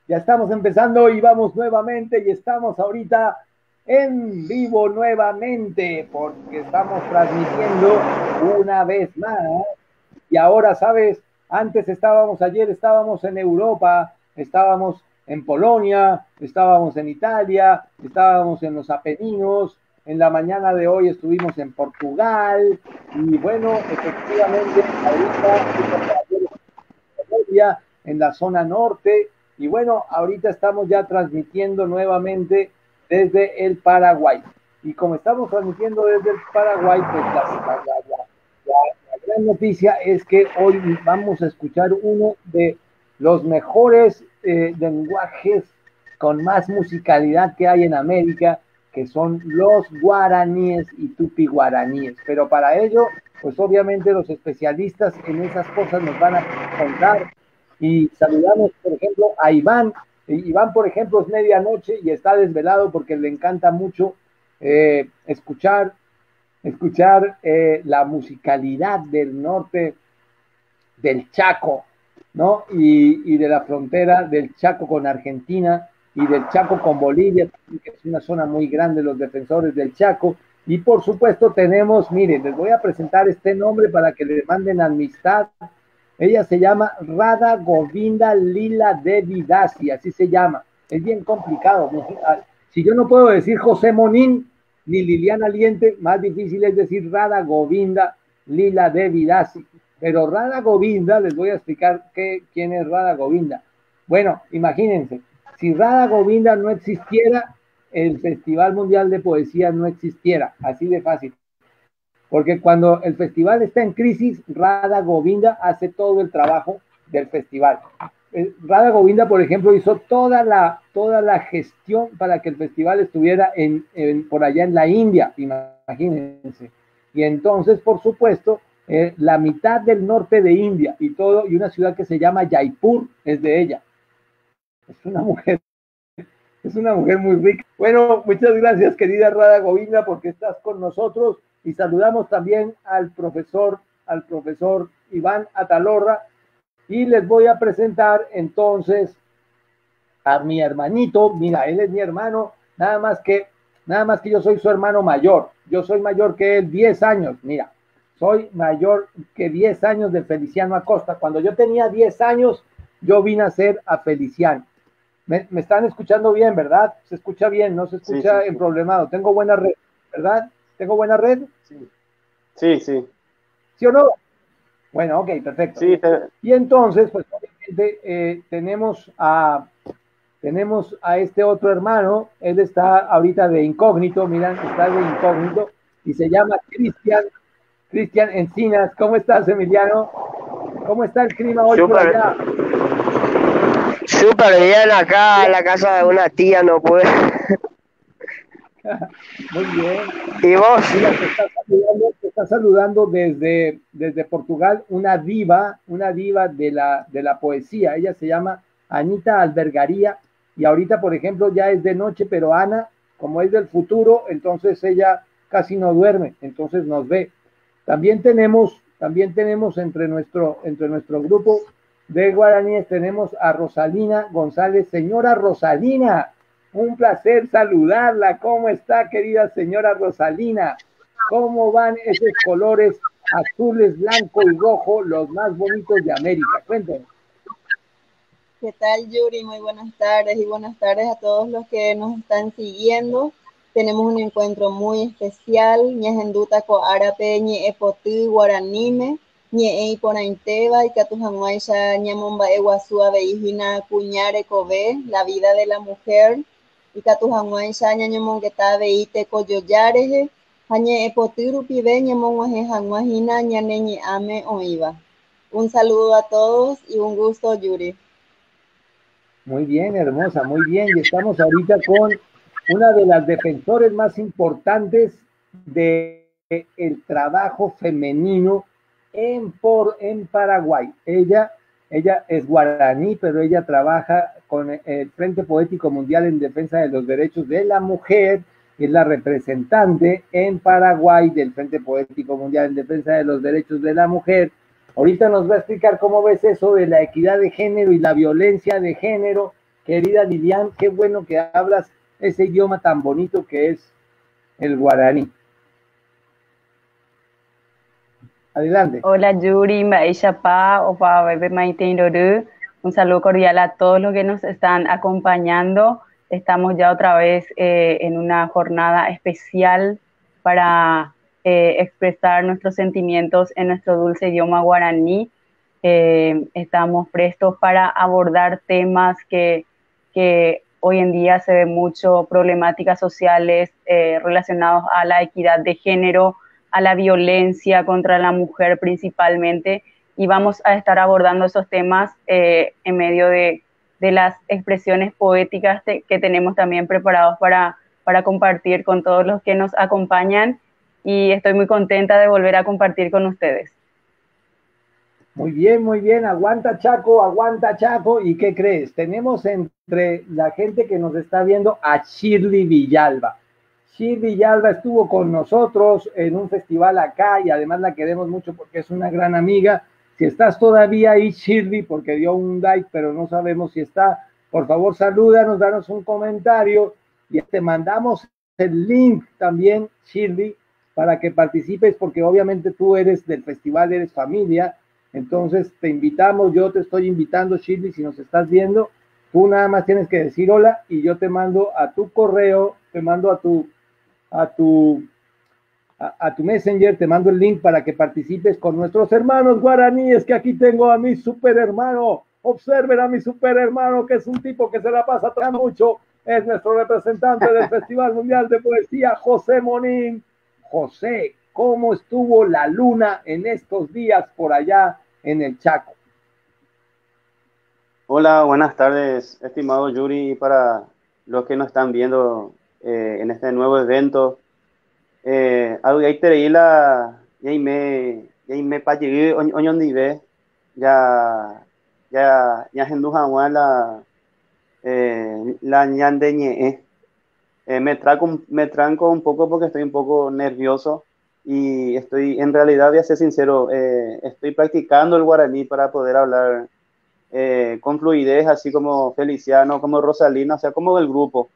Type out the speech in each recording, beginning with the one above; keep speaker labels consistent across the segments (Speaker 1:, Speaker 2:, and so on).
Speaker 1: Ya estamos empezando y vamos nuevamente y estamos ahorita en vivo nuevamente porque estamos transmitiendo una vez más. Y ahora, ¿sabes? Ayer estábamos en Europa, estábamos en Polonia, estábamos en Italia, estábamos en los Apeninos, en la mañana de hoy estuvimos en Portugal y bueno, efectivamente, ahorita en la zona norte y bueno, ahorita estamos ya transmitiendo nuevamente desde el Paraguay. Y como estamos transmitiendo desde el Paraguay, pues la gran noticia es que hoy vamos a escuchar uno de los mejores lenguajes con más musicalidad que hay en América, que son los guaraníes y tupi guaraníes. Pero para ello, pues obviamente los especialistas en esas cosas nos van a contar. Y saludamos, por ejemplo, a Iván. Iván, por ejemplo, es medianoche y está desvelado porque le encanta mucho escuchar la musicalidad del norte del Chaco, ¿no? Y de la frontera del Chaco con Argentina y del Chaco con Bolivia, que es una zona muy grande, los defensores del Chaco. Y por supuesto tenemos, miren, les voy a presentar este nombre para que le manden amistad. Ella se llama Radha Govinda Lila Devi Dasi, así se llama. Es bien complicado. Si yo no puedo decir José Monín ni Liliana Liente, más difícil es decir Radha Govinda Lila Devi Dasi. Pero Radha Govinda, les voy a explicar quién es Radha Govinda. Bueno, imagínense, si Radha Govinda no existiera, el Festival Mundial de Poesía no existiera, así de fácil. Porque cuando el festival está en crisis, Radha Govinda hace todo el trabajo del festival. Radha Govinda, por ejemplo, hizo toda la gestión para que el festival estuviera por allá en la India, imagínense. Y entonces, por supuesto, la mitad del norte de India y una ciudad que se llama Jaipur es de ella. Es una mujer muy rica. Bueno, muchas gracias, querida Radha Govinda, porque estás con nosotros. Y saludamos también al profesor Iván Atalorra. Y les voy a presentar entonces a mi hermanito. Mira, él es mi hermano, nada más que yo soy su hermano mayor. Yo soy mayor que él 10 años. Mira, soy mayor que 10 años de Feliciano Acosta. Cuando yo tenía 10 años, yo vine a ser a Feliciano. Me están escuchando bien, ¿verdad? Se escucha bien, no se escucha
Speaker 2: sí.
Speaker 1: emproblemado. Tengo buena red, ¿verdad? ¿Tengo buena red?
Speaker 2: Sí.
Speaker 1: ¿Sí o no? Bueno, ok, perfecto.
Speaker 2: Sí,
Speaker 1: y entonces, pues obviamente tenemos a este otro hermano. Él está ahorita de incógnito, miran, está de incógnito y se llama Cristian Encinas. ¿Cómo estás, Emiliano? ¿Cómo está el clima hoy por allá?
Speaker 3: Súper bien, acá en la casa de una tía, no puede.
Speaker 1: Muy bien.
Speaker 3: ¿Y vos?
Speaker 1: Mira, te está saludando desde Portugal una diva de la poesía. Ella se llama Anita Albergaría y ahorita, por ejemplo, ya es de noche, pero Ana, como es del futuro, entonces ella casi no duerme, entonces nos ve. También tenemos entre nuestro grupo de guaraníes, tenemos a Rosalina González. Señora Rosalina, un placer saludarla. ¿Cómo está, querida señora Rosalina? ¿Cómo van esos colores azules, blanco y rojo, los más bonitos de América? Cuéntenos.
Speaker 4: ¿Qué tal, Yuri? Muy buenas tardes y buenas tardes a todos los que nos están siguiendo. Tenemos un encuentro muy especial. Ñajenduta ko arape ñe epotí guaranime, ñe e ponainteba y catujamuaisha ñamomba eguasúa veijina cuñare kobe, la vida de la mujer. Y catujamuaisha ñañomongueta veite koyoyareje, hañe epotí rupibe ñamonguaje jamuajina ñane ñe ame oiva. Un saludo a todos y un gusto, Yuri.
Speaker 1: Muy bien, hermosa, muy bien. Y estamos ahorita con una de las defensores más importantes del trabajo femenino en Paraguay. Ella es guaraní, pero ella trabaja con el Frente Poético Mundial en Defensa de los Derechos de la Mujer. Es la representante en Paraguay del Frente Poético Mundial en Defensa de los Derechos de la Mujer. Ahorita nos va a explicar cómo ves eso de la equidad de género y la violencia de género Querida Lilian, qué bueno que hablas ese idioma tan bonito que es el guaraní. Adelante.
Speaker 2: Hola Yuri, Maishapa, Opa, Bebe Maitendoru. Un saludo cordial a todos los que nos están acompañando. Estamos ya otra vez en una jornada especial para expresar nuestros sentimientos en nuestro dulce idioma guaraní. Estamos prestos para abordar temas que hoy en día se ven mucho, problemáticas sociales relacionadas a la equidad de género, a la violencia contra la mujer principalmente, y vamos a estar abordando esos temas en medio de las expresiones poéticas que tenemos también preparados para compartir con todos los que nos acompañan, y estoy muy contenta de volver a compartir con ustedes.
Speaker 1: Muy bien, aguanta Chaco, ¿y qué crees? Tenemos entre la gente que nos está viendo a Shirley Villalba. Shirley Villalba estuvo con nosotros en un festival acá y además la queremos mucho porque es una gran amiga. Si estás todavía ahí, Shirley, porque dio un like, pero no sabemos si está, por favor salúdanos, danos un comentario y te mandamos el link también, Shirley, para que participes, porque obviamente tú eres del festival, eres familia. Entonces te invitamos, yo te estoy invitando, Shirley, si nos estás viendo, tú nada más tienes que decir hola y yo te mando a tu correo, te mando a tu Messenger, te mando el link para que participes con nuestros hermanos guaraníes, que aquí tengo a mi super hermano. Observen a mi super hermano, que es un tipo que se la pasa trabajando mucho, es nuestro representante del Festival Mundial de Poesía, José Monín. José, ¿cómo estuvo la luna en estos días por allá en el Chaco?
Speaker 5: Hola, buenas tardes, estimado Yuri, para los que nos están viendo en este nuevo evento. Ahí te la y me pa llegué oñondive ya genduja la ñandeñe. Me tranco un poco porque estoy un poco nervioso y en realidad, voy a ser sincero, estoy practicando el guaraní para poder hablar con fluidez, así como Feliciano, como Rosalina, o sea, como del grupo.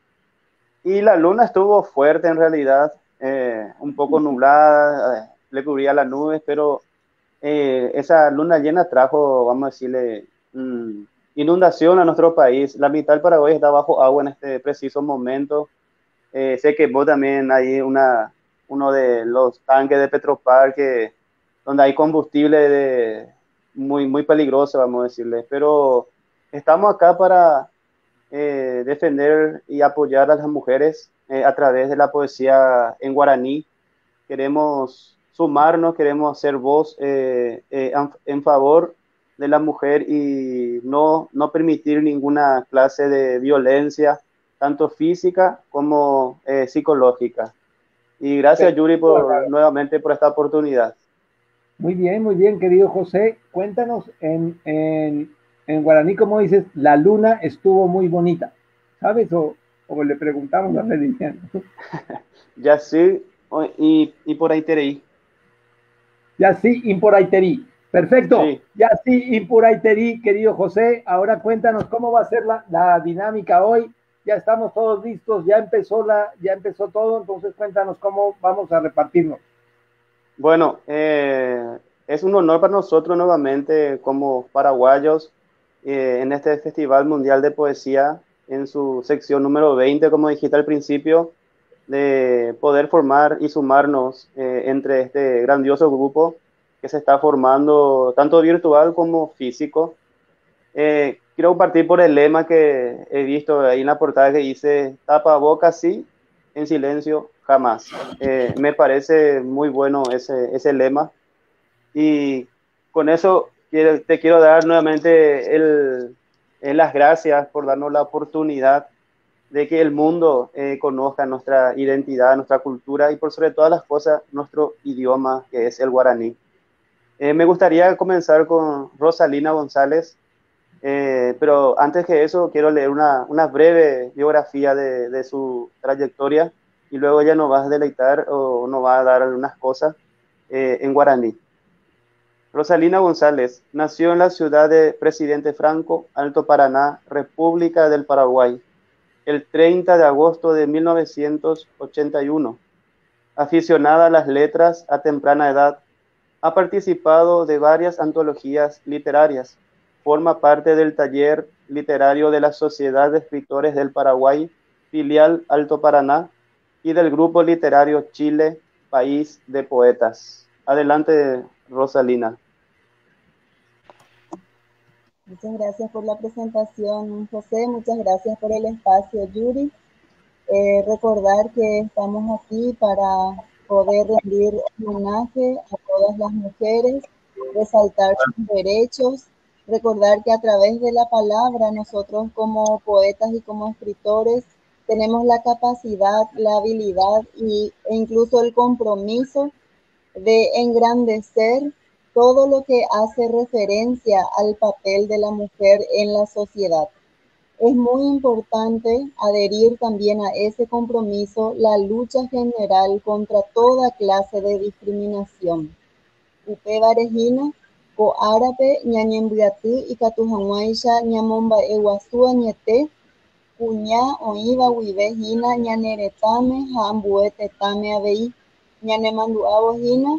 Speaker 5: Y la luna estuvo fuerte en realidad, un poco nublada, le cubría las nubes, pero esa luna llena trajo, vamos a decirle, inundación a nuestro país. La mitad del Paraguay está bajo agua en este preciso momento. Sé que vos también hay uno de los tanques de Petropar donde hay combustible muy peligroso, vamos a decirle, pero estamos acá para defender y apoyar a las mujeres a través de la poesía en guaraní. Queremos sumarnos, queremos ser voz en favor de la mujer y no permitir ninguna clase de violencia, tanto física como psicológica. Y gracias, Yuri, nuevamente por esta oportunidad.
Speaker 1: Muy bien, querido José. Cuéntanos en guaraní, como dices, la luna estuvo muy bonita, ¿sabes? O le preguntamos a Feliciano.
Speaker 5: Ya sí, y por ahí teréis.
Speaker 1: Ya sí, y por ahí terí. Perfecto. Sí. Ya sí, y por ahí terí, querido José. Ahora cuéntanos cómo va a ser la dinámica hoy. Ya estamos todos listos, ya empezó todo, entonces cuéntanos cómo vamos a repartirnos.
Speaker 5: Bueno, es un honor para nosotros nuevamente como paraguayos en este Festival Mundial de Poesía, en su sección número 20, como dijiste al principio, de poder formar y sumarnos entre este grandioso grupo que se está formando, tanto virtual como físico. Quiero partir por el lema que he visto ahí en la portada que dice: tapabocas sí, en silencio jamás. Me parece muy bueno ese lema, y con eso te quiero dar nuevamente las gracias por darnos la oportunidad de que el mundo conozca nuestra identidad, nuestra cultura y por sobre todas las cosas nuestro idioma, que es el guaraní. Me gustaría comenzar con Rosalina González, pero antes que eso quiero leer una breve biografía de su trayectoria y luego ella nos va a deleitar o nos va a dar algunas cosas en guaraní. Rosalina González nació en la ciudad de Presidente Franco, Alto Paraná, República del Paraguay, el 30 de agosto de 1981. Aficionada a las letras a temprana edad, ha participado de varias antologías literarias. Forma parte del taller literario de la Sociedad de Escritores del Paraguay, filial Alto Paraná, y del grupo literario Chile, País de Poetas. Adelante, Rosalina.
Speaker 4: Muchas gracias por la presentación, José. Muchas gracias por el espacio, Yuri. Recordar que estamos aquí para poder rendir homenaje a todas las mujeres, resaltar sus derechos, recordar que a través de la palabra nosotros como poetas y como escritores tenemos la capacidad, la habilidad e incluso el compromiso de engrandecer todo lo que hace referencia al papel de la mujer en la sociedad. Es muy importante adherir también a ese compromiso la lucha general contra toda clase de discriminación. Upe Barejina, ko árape ñañembyatý ikatuhag̃uáicha ñamomba'eguasúa ñete, kuña oĩva guive hína ñane retãme ha ambue tetãme avei, ñanemandu'ávo hína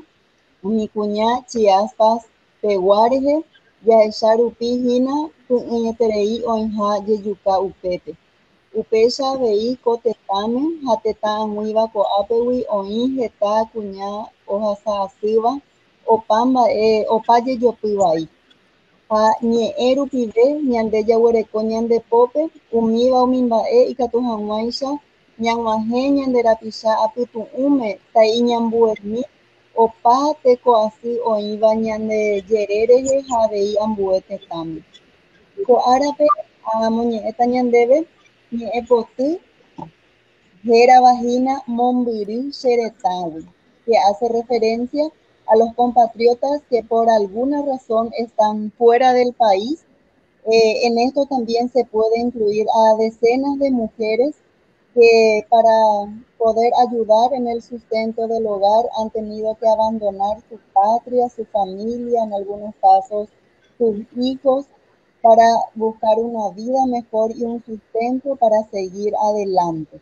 Speaker 4: umi kuña Chiapas pegua rehe, jahecha rupi hína py'ỹieterei oĩha jejuka upépe. Upéicha avei ko tetãme ha tetã ag̃uíva ko'ápegui oĩ heta kuña ohasa opa jejopy vai. Ha ñe'ẽ rupive ñande jaguereko ñandepópe umíva umi mba'e ikatuhag̃uáicha ñag̃uahẽ ñande rapicha apytu'ũme tai ñambuemi opa tekoasy oĩva ñande jere rehe ha avei ambue tetãme. Ko árape amoñe'ẽta ñandéve ñe'ẽpoty héravahína mombyry che retãgui, que hace referencia a los compatriotas que por alguna razón están fuera del país. En esto también se puede incluir a decenas de mujeres que para poder ayudar en el sustento del hogar han tenido que abandonar su patria, su familia, en algunos casos sus hijos, para buscar una vida mejor y un sustento para seguir adelante.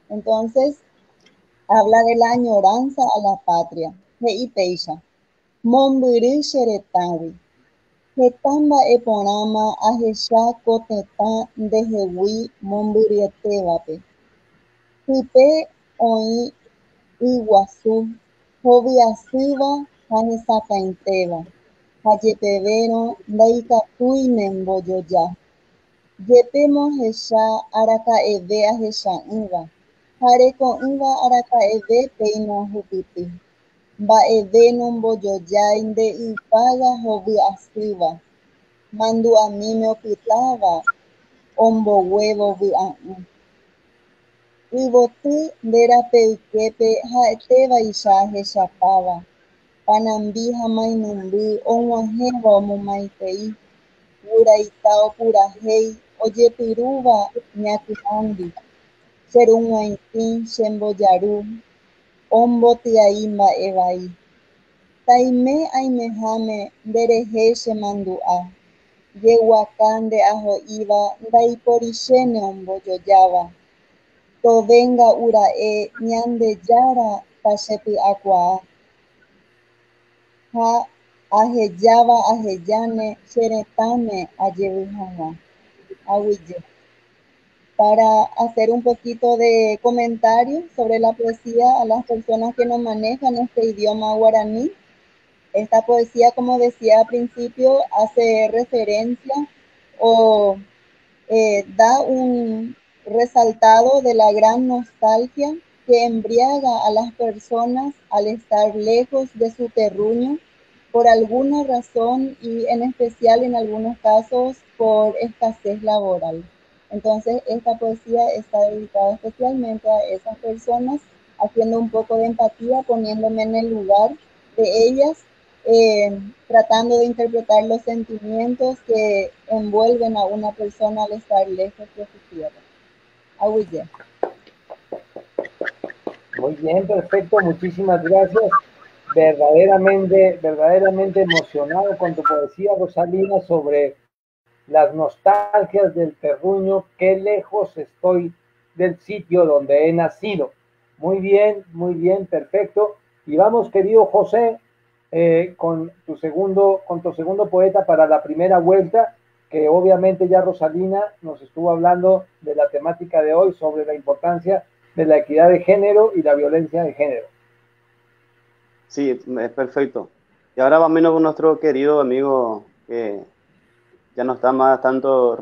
Speaker 4: Entonces, habla de la añoranza a la patria. He'ipéicha. Mombyry che retãgui. Heta mba'eporãma ahecha ko tetã ndehegui mombyrietévape. Hype oĩ yguasu, hovyasýva ha hesakãitéva, ha jepevérõ ndaikatúine mbojoja. Jepémo araka'eve ahecha'ỹva, ha reko'ỹva araka'eve péino hupyty. Mba'eve nombojojái nde'ypága hovyasýva, mandu'amíme opytáva omboguévo vy'a'ỹ. Yvoty nderapeyképe ha'etévaicha ahechapáva, panambi ha mainumby og̃uahẽva omomaitei, guraita opurahéi ojepyrũva ñaky'ãndi, cherug̃uaitĩ chembojaru, ombotyai mba'e vai. Taime aimeháme nderehe chemandu'a, jeguaka nde'aho'íva ndaiporichéne ombojojáva. Tovenga'ura'e ñandejára tachepy'akuaa. Ha ahejáva ahejáne che retãme ajevy hag̃ua. Aguyje. Para hacer un poquito de comentario sobre la poesía a las personas que no manejan este idioma guaraní. Esta poesía, como decía al principio, hace referencia o da un resaltado de la gran nostalgia que embriaga a las personas al estar lejos de su terruño por alguna razón y en especial en algunos casos por escasez laboral. Entonces esta poesía está dedicada especialmente a esas personas, haciendo un poco de empatía, poniéndome en el lugar de ellas, tratando de interpretar los sentimientos que envuelven a una persona al estar lejos de su tierra.
Speaker 1: Muy bien, perfecto, muchísimas gracias. verdaderamente emocionado con tu poesía, Rosalina, sobre las nostalgias del terruño, qué lejos estoy del sitio donde he nacido. Muy bien, perfecto. Y vamos, querido José, con tu segundo poeta para la primera vuelta, que obviamente ya Rosalina nos estuvo hablando de la temática de hoy sobre la importancia de la equidad de género y la violencia de género.
Speaker 5: Sí, es perfecto. Y ahora vamos con nuestro querido amigo que ya no está más tanto,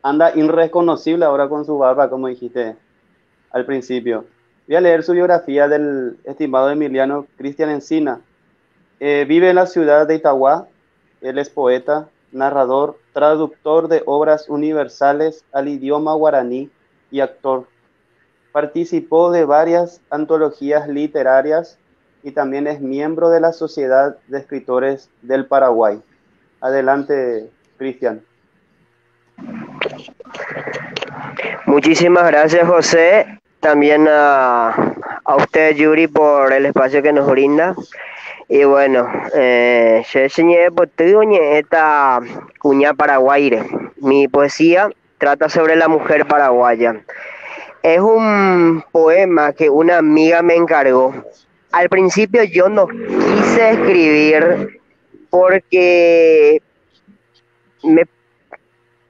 Speaker 5: anda irreconocible ahora con su barba, como dijiste al principio. Voy a leer su biografía del estimado Emiliano Cristian Encina. Vive en la ciudad de Itagua. Él es poeta, narrador, traductor de obras universales al idioma guaraní y actor. Participó de varias antologías literarias y también es miembro de la Sociedad de Escritores del Paraguay. Adelante, Cristian.
Speaker 3: Muchísimas gracias, José. También a usted, Yuri, por el espacio que nos brinda. Y bueno, esta cuña paraguaire. Mi poesía trata sobre la mujer paraguaya. Es un poema que una amiga me encargó. Al principio yo no quise escribir porque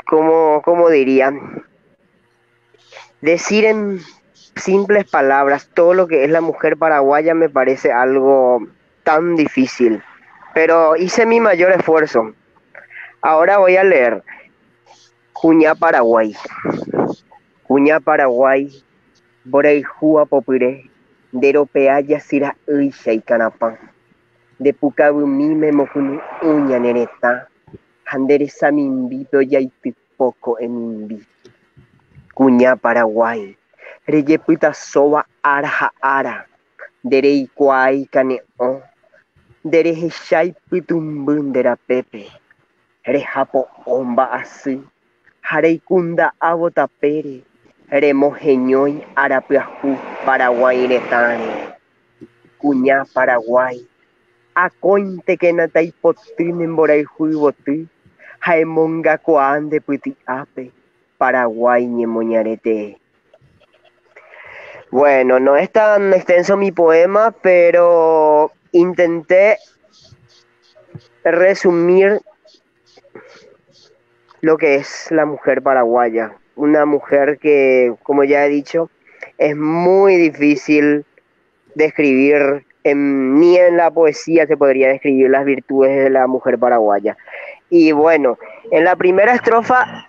Speaker 3: ¿cómo diría? Decir en simples palabras todo lo que es la mujer paraguaya me parece algo tan difícil. Pero hice mi mayor esfuerzo. Ahora voy a leer Cuña Paraguay. Cuña Paraguay, Boreijua Popire, Deropea Yasira Uisha y Canapán. De Pucabumi me mojuni uña nereta. Handeresa mimbito yaiti poco en mi. Cuña Paraguay, Reyepita soba araja ara. Derei kwai caneo. Derejeshai pitumbundera pepe. Rejapo omba así. Hareikunda abotapere. Remojeñoy arapiajú Paraguay retane. Cuña Paraguay. Acointe que natai potin en boraiju y botí. Jaemonga coan de puti ape. Paraguay ñemoñarete. Bueno, no es tan extenso mi poema, pero intenté resumir lo que es la mujer paraguaya. Una mujer que, como ya he dicho, es muy difícil describir, ni en la poesía se podría describir las virtudes de la mujer paraguaya. Y bueno, en la primera estrofa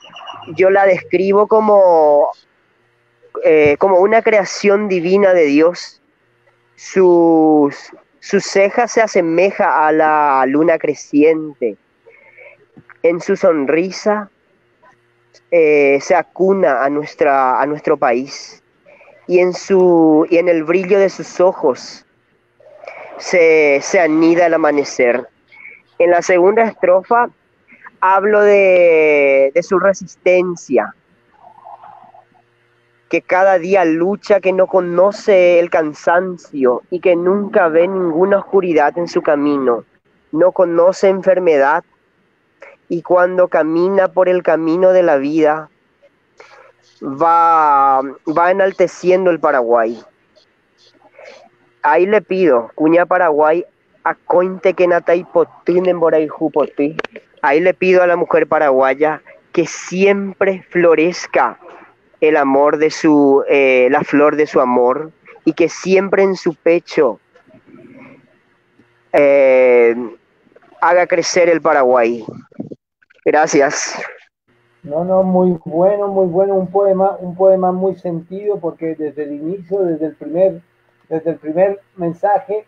Speaker 3: yo la describo como una creación divina de Dios. Sus cejas se asemeja a la luna creciente. En su sonrisa se acuna a nuestro país. Y en el brillo de sus ojos se anida el amanecer. En la segunda estrofa hablo de su resistencia, que cada día lucha, que no conoce el cansancio y que nunca ve ninguna oscuridad en su camino, no conoce enfermedad, y cuando camina por el camino de la vida va enalteciendo el Paraguay. Ahí le pido, Cuña Paraguay, acointe que natai potín en boraiju potí. Ahí le pido a la mujer paraguaya que siempre florezca el amor de la flor de su amor, y que siempre en su pecho haga crecer el Paraguay. Gracias.
Speaker 1: No, muy bueno, un poema muy sentido, porque desde el inicio, desde el primer mensaje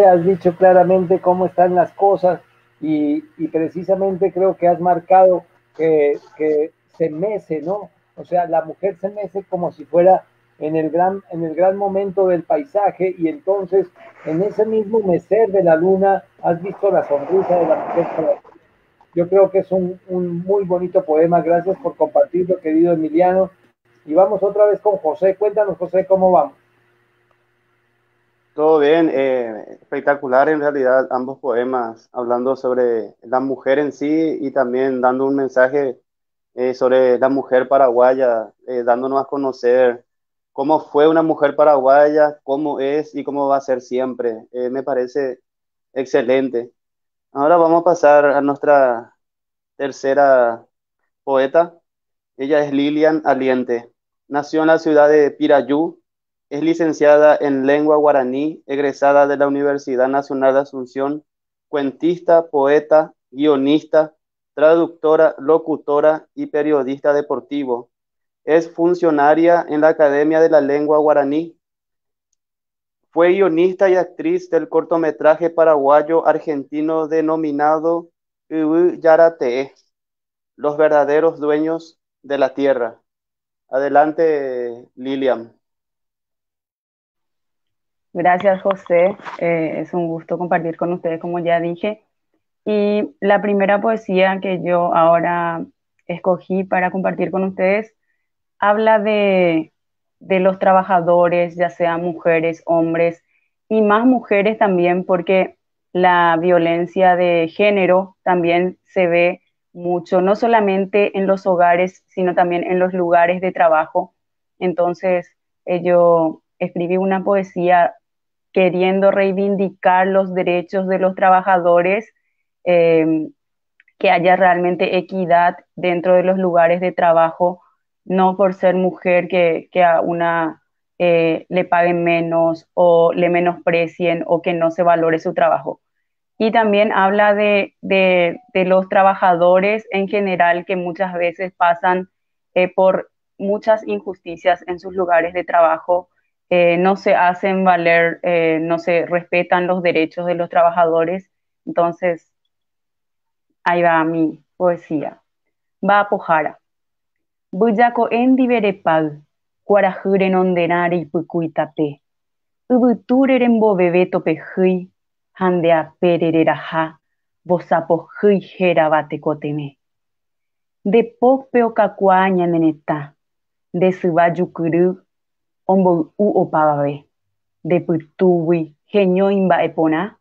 Speaker 1: has dicho claramente cómo están las cosas, y precisamente creo que has marcado que se mece, ¿no? O sea, la mujer se mece como si fuera en el gran momento del paisaje, y entonces en ese mismo mecer de la luna has visto la sonrisa de la mujer. Yo creo que es un muy bonito poema. Gracias por compartirlo, querido Emiliano. Y vamos otra vez con José. Cuéntanos, José, ¿cómo vamos?
Speaker 5: Todo bien, espectacular en realidad ambos poemas, hablando sobre la mujer en sí y también dando un mensaje sobre la mujer paraguaya, dándonos a conocer cómo fue una mujer paraguaya, cómo es y cómo va a ser siempre. Me parece excelente. Ahora vamos a pasar a nuestra tercera poeta. Ella es Lilian Aliente. Nació en la ciudad de Pirayú. Es licenciada en lengua guaraní, egresada de la Universidad Nacional de Asunción, cuentista, poeta, guionista, traductora, locutora y periodista deportivo. Es funcionaria en la Academia de la Lengua Guaraní. Fue guionista y actriz del cortometraje paraguayo-argentino denominado Ubu Yarate, Los verdaderos dueños de la tierra. Adelante, Lilian.
Speaker 2: Gracias, José. Es un gusto compartir con ustedes, como ya dije. Y la primera poesía que yo ahora escogí para compartir con ustedes habla de los trabajadores, ya sean mujeres, hombres, y más mujeres también, porque la violencia de género también se ve mucho, no solamente en los hogares, sino también en los lugares de trabajo. Entonces, yo escribí una poesía queriendo reivindicar los derechos de los trabajadores, eh, que haya realmente equidad dentro de los lugares de trabajo, no por ser mujer que a una le paguen menos o le menosprecien o que no se valore su trabajo. Y también habla de los trabajadores en general que muchas veces pasan por muchas injusticias en sus lugares de trabajo, no se hacen valer, no se respetan los derechos de los trabajadores. Entonces, ahí va mi poesía. Va a pojara. Buyako endi berepag, kuarajuren ondenare ipukuitape. Ubutureren bo bebeto pejui, handea perereraja, bosapo hui jera batekoteme. De popeo kakuaña neneta, de subayukuru, ombo u opababe. De putuwi, genio imba epona,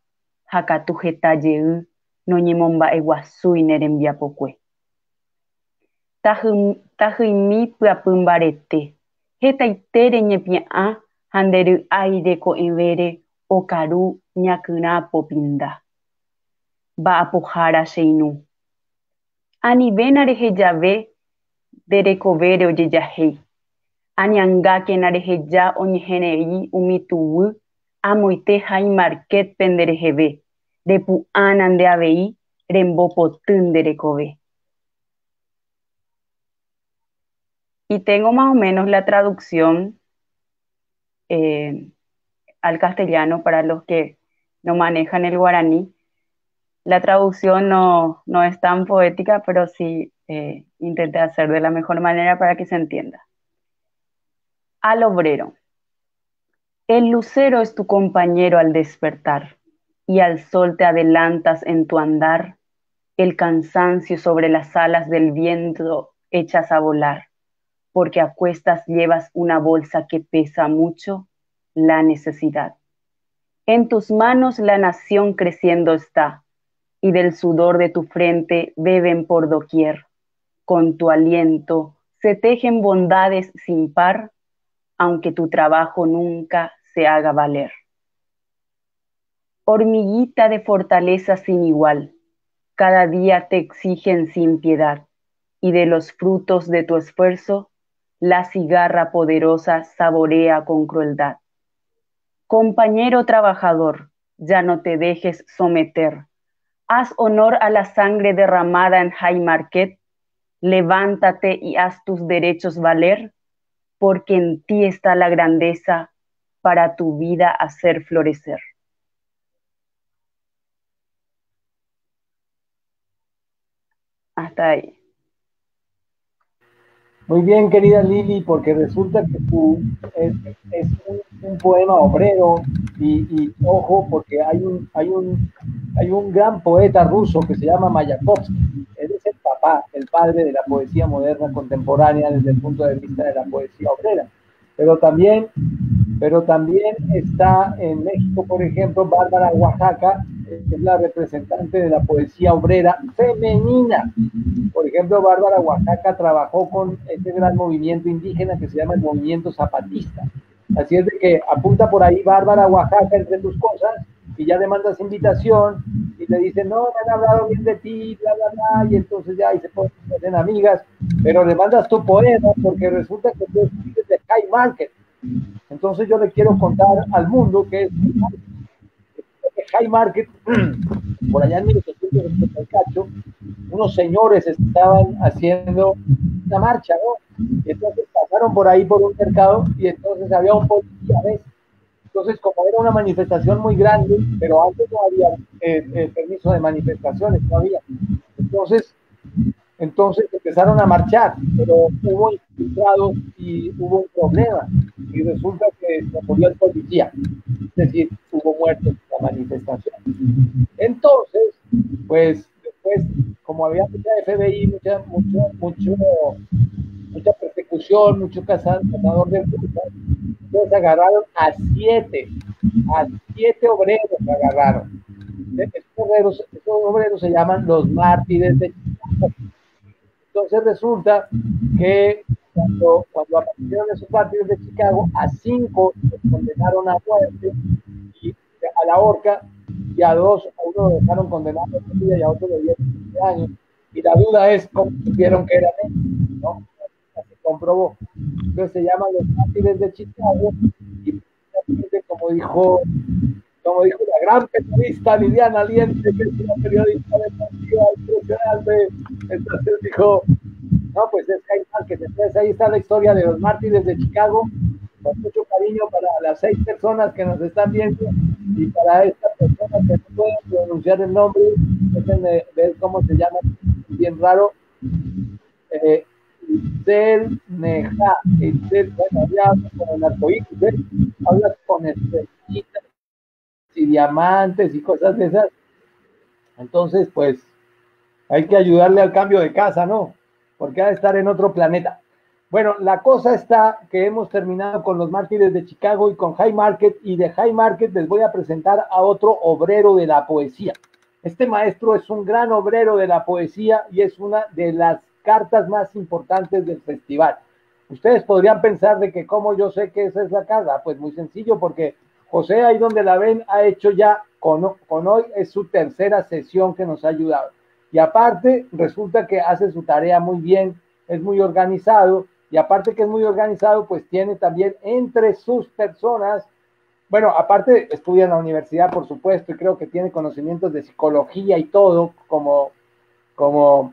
Speaker 2: hakatu jeta yeu, no ñemomba eguasui nerembiapokue. Tahymi pyapymbarete, hetaitere ñepia'ã ha ndery'áire ko'ẽvére okaru ñakyrã popinda. Mba'apohára che inu. Anivéna rehejave nderekovére ojejahéi. Aniangákena reheja oñeherei umi tuvy amoite Haymarkétpe ndereheve, repu'ãna ndeavei rembopoty nderekove. Y tengo más o menos la traducción al castellano para los que no manejan el guaraní. La traducción no es tan poética, pero sí intenté hacer de la mejor manera para que se entienda. Al obrero. El lucero es tu compañero al despertar, y al sol te adelantas en tu andar, el cansancio sobre las alas del viento echas a volar, porque a cuestas llevas una bolsa que pesa mucho, la necesidad. En tus manos la nación creciendo está, y del sudor de tu frente beben por doquier. Con tu aliento se tejen bondades sin par, aunque tu trabajo nunca se haga valer. Hormiguita de fortaleza sin igual, cada día te exigen sin piedad, y de los frutos de tu esfuerzo, la cigarra poderosa saborea con crueldad. Compañero trabajador, ya no te dejes someter. Haz honor a la sangre derramada en Haymarket, levántate y haz tus derechos valer, porque en ti está la grandeza para tu vida hacer florecer. Hasta ahí.
Speaker 1: Muy bien, querida Lili, porque resulta que tú es un poema obrero y ojo, porque hay un gran poeta ruso que se llama Mayakovsky. Él es el papá, el padre de la poesía moderna contemporánea desde el punto de vista de la poesía obrera. Pero también pero también está en México, por ejemplo, Bárbara Oaxaca, que es la representante de la poesía obrera femenina. Por ejemplo, Bárbara Oaxaca trabajó con este gran movimiento indígena que se llama el movimiento zapatista. Así es de que apunta por ahí Bárbara Oaxaca entre tus cosas y ya le mandas invitación y te dicen, no, me han hablado bien de ti, bla, bla, bla, y entonces ya ahí se ponen amigas, pero le mandas tu poema porque resulta que tú escribes de High Market. Entonces yo le quiero contar al mundo que es High Market, por allá en 1888, unos señores estaban haciendo una marcha, ¿no? Y entonces pasaron por ahí por un mercado y entonces había un policía, ¿ves? Entonces, como era una manifestación muy grande, pero antes no había permiso de manifestaciones, no había. Entonces empezaron a marchar, pero hubo infiltrados y hubo un problema. Y resulta que se murió el policía, es decir, hubo muertos en la manifestación. Entonces, pues después, como había mucha FBI, mucha persecución, mucho cazador de brujas, entonces agarraron a siete obreros agarraron. Esos obreros se llaman los mártires de Chicago. Entonces resulta que cuando aparecieron esos mártires de Chicago, a 5 los condenaron a muerte y a la horca, y a uno lo dejaron condenado a vida y a otro le dieron 15 años. Y la duda es cómo supieron que eran ellos, ¿no? Se comprobó. Entonces se llaman los mártires de Chicago y como dijo la gran periodista Liliana Aliente, que es una periodista deportiva impresionante, entonces dijo, no, pues es High Market. Entonces ahí está la historia de los mártires de Chicago, con mucho cariño para las 6 personas que nos están viendo y para estas personas que no pueden pronunciar el nombre, déjenme ver cómo se llama, bien raro, Itzel Neja, Itzel, bueno, ya hablas con el arcoíris, ¿eh? Hablas con estrellitas y diamantes y cosas de esas. Entonces, pues, hay que ayudarle al cambio de casa, ¿no? Porque ha de estar en otro planeta. Bueno, la cosa está que hemos terminado con los mártires de Chicago y con High Market, y de High Market les voy a presentar a otro obrero de la poesía. Este maestro es un gran obrero de la poesía y es una de las cartas más importantes del festival. Ustedes podrían pensar de que cómo yo sé que esa es la carta. Pues muy sencillo, porque José, ahí donde la ven, ha hecho ya, con hoy es su tercera sesión que nos ha ayudado. Y aparte, resulta que hace su tarea muy bien, es muy organizado, y aparte que es muy organizado, pues tiene también entre sus personas, bueno, aparte estudia en la universidad, por supuesto, y creo que tiene conocimientos de psicología y todo, como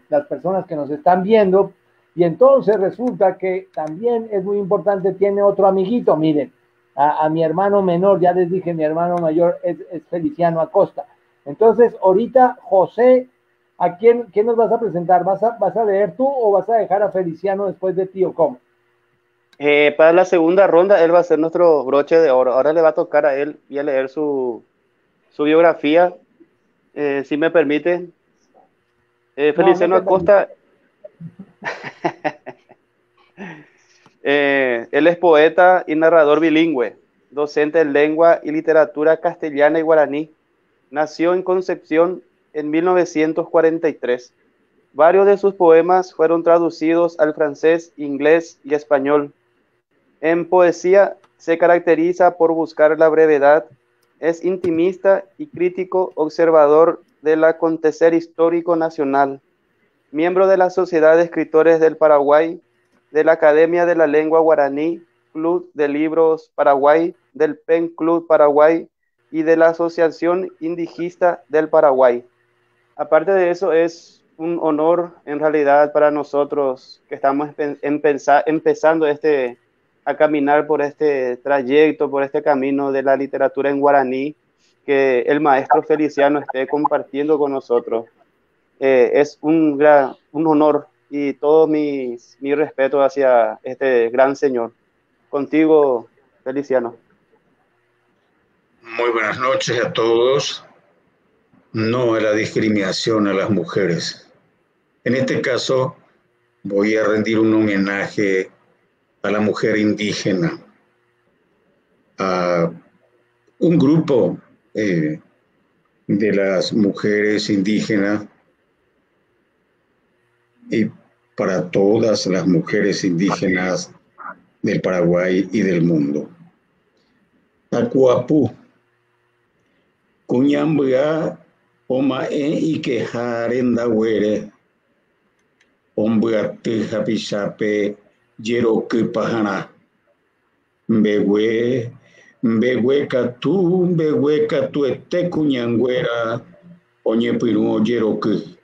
Speaker 1: las personas que nos están viendo, y entonces resulta que también es muy importante, tiene otro amiguito, miren, a mi hermano menor, ya les dije, mi hermano mayor es Feliciano Acosta. Entonces, ahorita, José, ¿a quién nos vas a presentar? ¿Vas a leer tú o vas a dejar a Feliciano después de ti o cómo?
Speaker 5: Para la segunda ronda, él va a ser nuestro broche de oro. Ahora le va a tocar a él y a leer su biografía, si me permite. Feliciano Acosta, él es poeta y narrador bilingüe, docente en lengua y literatura castellana y guaraní. Nació en Concepción en 1943. Varios de sus poemas fueron traducidos al francés, inglés y español. En poesía se caracteriza por buscar la brevedad, es intimista y crítico observador del acontecer histórico nacional. Miembro de la Sociedad de Escritores del Paraguay, de la Academia de la Lengua Guaraní, Club de Libros Paraguay, del PEN Club Paraguay y de la Asociación Indigista del Paraguay. Aparte de eso, es un honor en realidad para nosotros que estamos empezando a caminar por este trayecto, por este camino de la literatura en guaraní, que el maestro Feliciano esté compartiendo con nosotros. Es un honor y todo mi respeto hacia este gran señor. Contigo, Feliciano.
Speaker 6: Muy buenas noches a todos. No a la discriminación a las mujeres. En este caso, voy a rendir un homenaje a la mujer indígena. a un grupo de las mujeres indígenas y para todas las mujeres indígenas del Paraguay y del mundo. Tacuapú, Cuñambia, Omae y Quejarenda Huere, Ombuate Japichape, Yeroque Pajana, Mbehue Katu Ete Cuñanguera, Oñepiru Yeroque.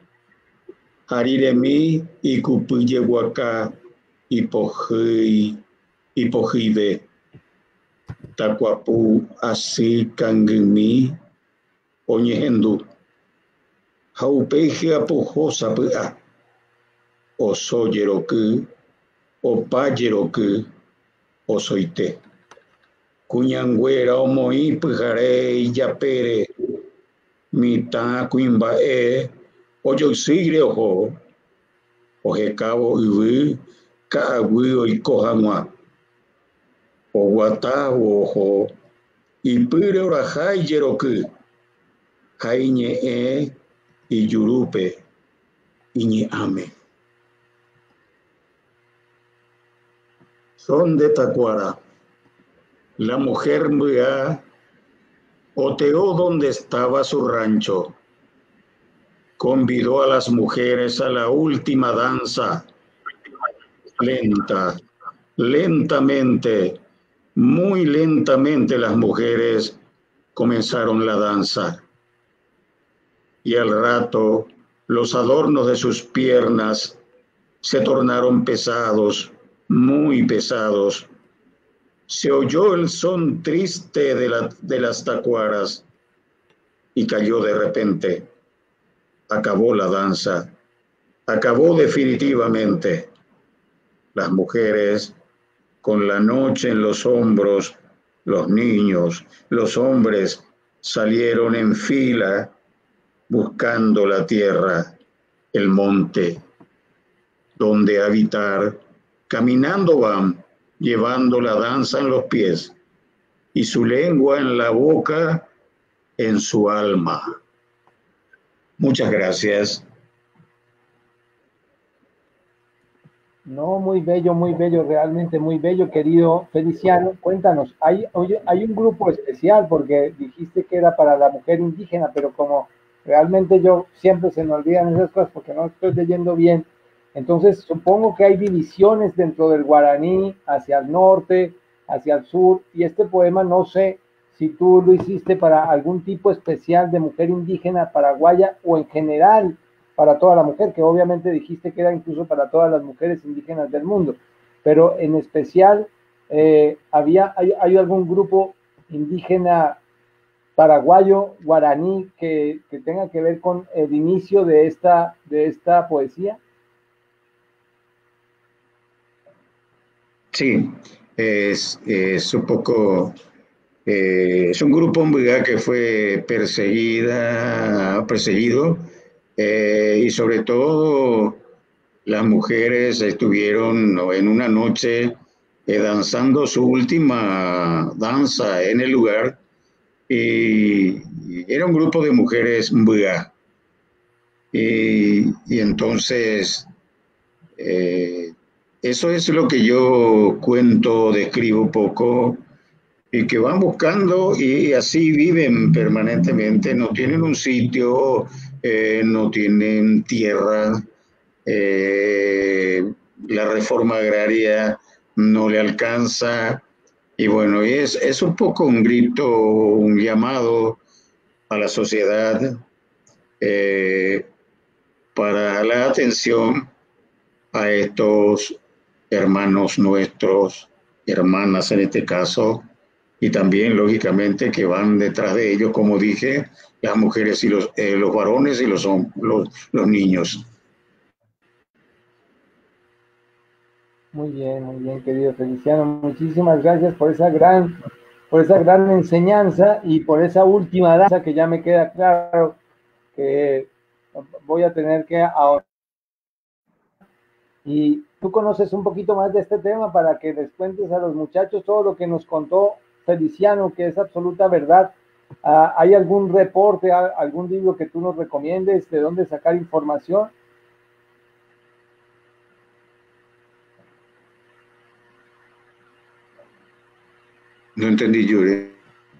Speaker 6: Hariremi Ikupuye Waka Ipojive Tacuapú Asi Kangimi Oñehendu Jaupeje Apujosa Pua Oso Yeroku Opa Yeroku Osoite Cuñanguera Omoi Pujare Yapere Mita Cuimbae Oyosigre Ojo Ojecabo Ibu Kaagui Oikohamua Oguata Ojo Ipure Orajai Yeroku Jaiñe y Yurupe Iñe Ame. Son de Tacuara. La mujer Mbua oteó donde estaba su rancho. Convidó a las mujeres a la última danza. Lentamente, muy lentamente las mujeres comenzaron la danza. Y al rato los adornos de sus piernas se tornaron pesados, muy pesados. Se oyó el son triste de las tacuaras y cayó de repente. Acabó la danza, acabó definitivamente. Las mujeres, con la noche en los hombros, los niños, los hombres, salieron en fila buscando la tierra, el monte, donde habitar. Caminando van, llevando la danza en los pies y su lengua en la boca, en su alma. Muchas gracias.
Speaker 1: No, muy bello, realmente muy bello, querido Feliciano. Cuéntanos, hay un grupo especial porque dijiste que era para la mujer indígena, pero como realmente yo siempre se me olvidan esas cosas porque no estoy leyendo bien, entonces supongo que hay divisiones dentro del guaraní hacia el norte, hacia el sur, y este poema no sé si tú lo hiciste para algún tipo especial de mujer indígena paraguaya o en general para toda la mujer, que obviamente dijiste que era incluso para todas las mujeres indígenas del mundo, pero en especial hay algún grupo indígena paraguayo, guaraní, que tenga que ver con el inicio de esta poesía.
Speaker 6: Sí, es un poco, es un grupo que fue perseguido, y sobre todo las mujeres estuvieron en una noche danzando su última danza en el lugar, y era un grupo de mujeres Mbua. Y entonces eso es lo que yo cuento, describo poco, y que van buscando y así viven permanentemente, no tienen un sitio, no tienen tierra, la reforma agraria no le alcanza, y bueno, es un poco un grito, un llamado a la sociedad para la atención a estos hermanos nuestros, hermanas en este caso, y también lógicamente que van detrás de ellos, como dije, las mujeres y los varones y los niños.
Speaker 1: Muy bien, querido Feliciano. Muchísimas gracias por esa gran enseñanza y por esa última danza que ya me queda claro que voy a tener que ahora. Y tú conoces un poquito más de este tema para que les cuentes a los muchachos todo lo que nos contó Feliciano, que es absoluta verdad. ¿Hay algún reporte, algún libro que tú nos recomiendes, de dónde sacar información?
Speaker 6: No entendí, Yuri.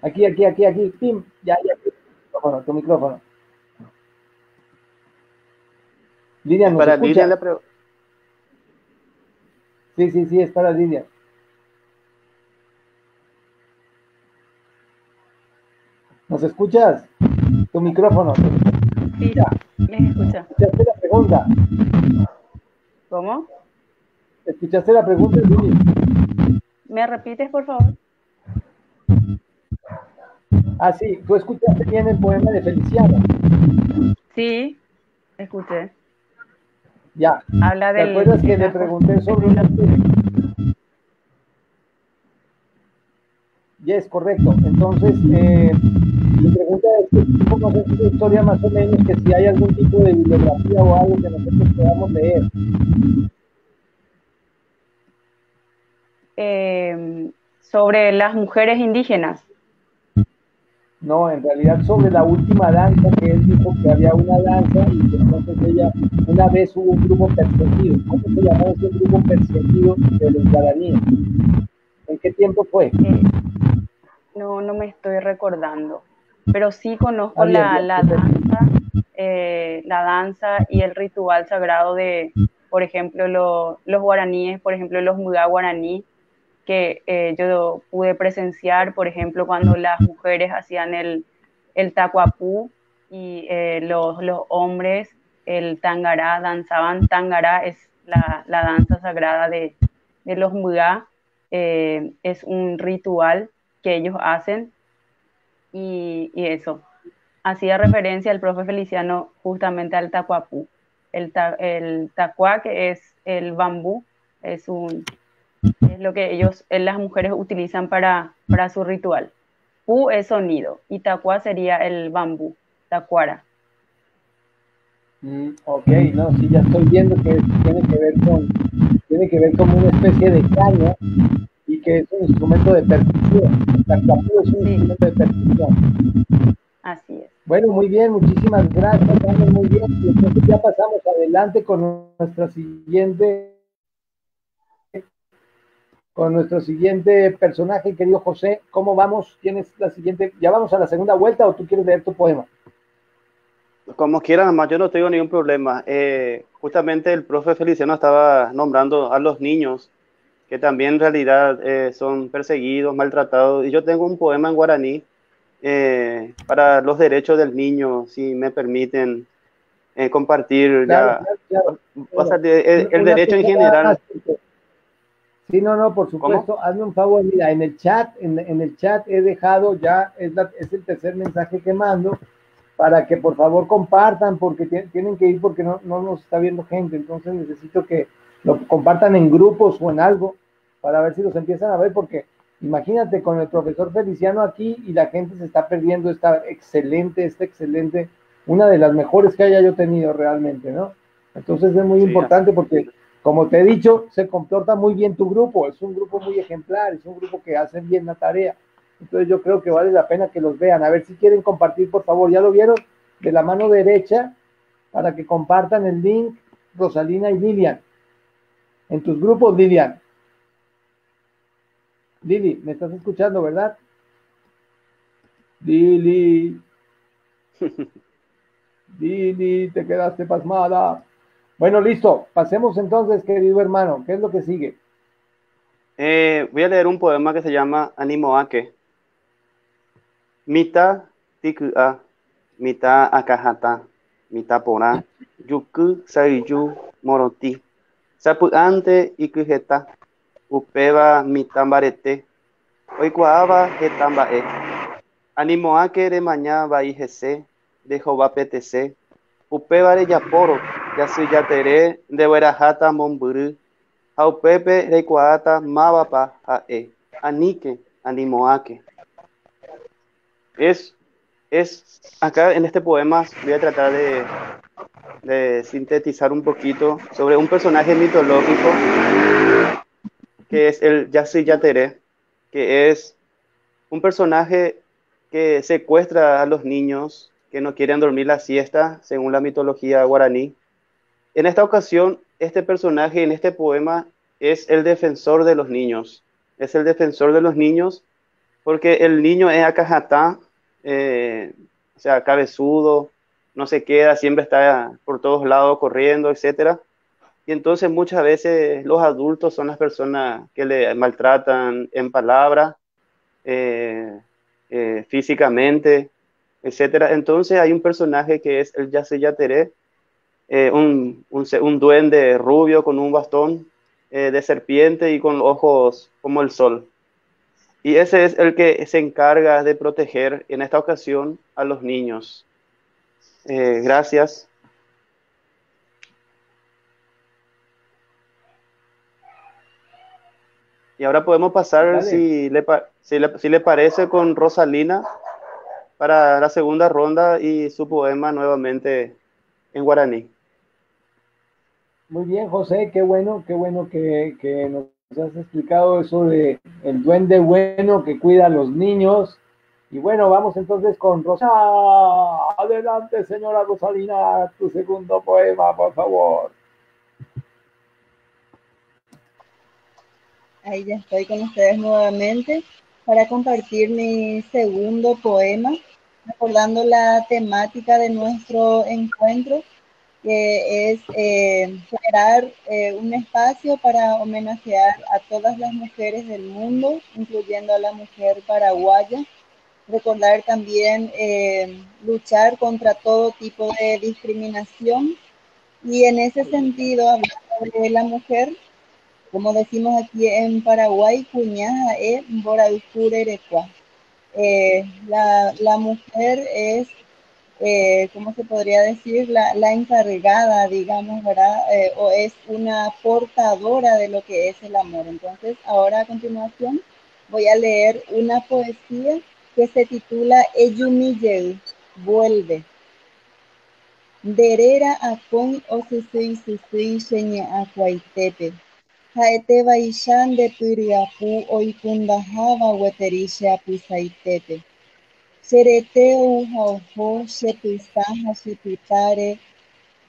Speaker 1: Aquí, Tim, ya, tu micrófono. Lilian, ¿nos
Speaker 5: Para
Speaker 1: escucha?
Speaker 5: Lilian
Speaker 1: Sí, es para Lilian. ¿Nos escuchas? Tu micrófono.
Speaker 2: Sí, les escucha.
Speaker 1: ¿Escuchaste la pregunta?
Speaker 2: ¿Cómo?
Speaker 1: ¿Escuchaste la pregunta, Lilian?
Speaker 2: ¿Me repites, por favor?
Speaker 1: Sí, tú escuchaste bien el poema de Feliciano.
Speaker 2: Sí, escuché.
Speaker 1: Ya.
Speaker 2: Habla
Speaker 1: ¿Te acuerdas que le pregunté sobre una... Ya es correcto. Entonces, mi pregunta es que tú conoces una historia más o menos, que si hay algún tipo de bibliografía o algo que nosotros podamos leer.
Speaker 2: Sobre las mujeres indígenas.
Speaker 1: No, en realidad sobre la última danza, que él dijo que había una danza y que entonces ella, una vez hubo un grupo perseguido. ¿Cómo se llamó ese grupo perseguido de los guaraníes? ¿En qué tiempo fue?
Speaker 2: No me estoy recordando, pero sí conozco
Speaker 1: bien,
Speaker 2: la danza y el ritual sagrado de, por ejemplo, los guaraníes, por ejemplo, los mudá guaraní, que yo pude presenciar, por ejemplo, cuando las mujeres hacían el tacuapú y los hombres el tangará, danzaban. Tangará es la danza sagrada de los mudá, es un ritual que ellos hacen y eso. Hacía referencia el profe Feliciano justamente al tacuapú. El tacuá, que es el bambú, es lo que las mujeres utilizan para su ritual. Pu es sonido y tacuá sería el bambú, tacuara.
Speaker 1: Ok, no, sí, ya estoy viendo que tiene que ver con una especie de caña y que es un instrumento de percusión. El tacuapú es un instrumento de percusión.
Speaker 2: Así es.
Speaker 1: Bueno, muy bien, muchísimas gracias, Daniel, muy bien. Y entonces ya pasamos adelante con nuestro siguiente personaje, querido José. ¿Cómo vamos? ¿Tienes la siguiente? ¿Ya vamos a la segunda vuelta o tú quieres leer tu poema?
Speaker 5: Como quieran, además yo no tengo ningún problema. Justamente el profe Feliciano estaba nombrando a los niños, que también en realidad son perseguidos, maltratados. Y yo tengo un poema en guaraní para los derechos del niño, si me permiten compartir.
Speaker 1: Claro.
Speaker 5: El derecho en general.
Speaker 1: Sí, no, por supuesto.
Speaker 5: ¿Cómo?
Speaker 1: Hazme un favor, mira, en el chat he dejado ya, es el tercer mensaje que mando, para que por favor compartan, porque tienen que ir, porque no nos está viendo gente. Entonces necesito que lo compartan en grupos o en algo, para ver si los empiezan a ver, porque imagínate con el profesor Feliciano aquí y la gente se está perdiendo esta excelente, una de las mejores que haya yo tenido realmente, ¿no? Entonces es muy importante, porque como te he dicho, se comporta muy bien tu grupo, es un grupo muy ejemplar, es un grupo que hace bien la tarea. Entonces yo creo que vale la pena que los vean. A ver si quieren compartir, por favor. ¿Ya lo vieron? De la mano derecha, para que compartan el link, Rosalina y Lilian. En tus grupos, Lilian. Lili, ¿me estás escuchando, verdad? Lili, te quedaste pasmada. Bueno, listo. Pasemos entonces, querido hermano. ¿Qué es lo que sigue?
Speaker 5: Voy a leer un poema que se llama Animoake. Mita tikua, mita akahata, mita pora, yuku saiyu moroti. Sapuante ikujeta, upeva mitambarete, oikuava hetambae. Animoake de mañana vaijese, de jova ptc, upeva de yaporo, yasuyatere, de verajata momburu, aupepe reikuata mavapa ae, anike, animoake. Es acá en este poema voy a tratar de sintetizar un poquito sobre un personaje mitológico que es el Yassi Yateré, que es un personaje que secuestra a los niños que no quieren dormir la siesta, según la mitología guaraní. En esta ocasión, este personaje en este poema es el defensor de los niños. Es el defensor de los niños porque el niño es acajatá, o sea, cabezudo, no se queda, siempre está por todos lados corriendo, etcétera. Y entonces muchas veces los adultos son las personas que le maltratan en palabra, eh, físicamente, etcétera. Entonces hay un personaje que es el Yace Yateré, un duende rubio con un bastón de serpiente y con ojos como el sol. Y ese es el que se encarga de proteger en esta ocasión a los niños. Gracias. Y ahora podemos pasar, si le parece, con Rosalina para la segunda ronda y su poema nuevamente en guaraní.
Speaker 1: Muy bien, José, qué bueno que nos has explicado eso de el duende bueno que cuida a los niños. Y bueno, vamos entonces con Rosalina. Adelante, señora Rosalina, tu segundo poema, por favor.
Speaker 4: Ahí ya estoy con ustedes nuevamente para compartir mi segundo poema, recordando la temática de nuestro encuentro, que es generar un espacio para homenajear a todas las mujeres del mundo, incluyendo a la mujer paraguaya. Recordar también luchar contra todo tipo de discriminación. Y en ese sentido, hablando de la mujer, como decimos aquí en Paraguay, cuñaja es boraucurerecua. La mujer es, ¿cómo se podría decir? La encargada, digamos, ¿verdad? O es una portadora de lo que es el amor. Entonces, ahora a continuación voy a leer una poesía que se titula Eyumiyeu, vuelve. Derera akon o susui sheña akuaitepe. Haete vaichan de Piriapu oikundahava weterisha pusaitepe. Xereteu hauho xepisaha xepitare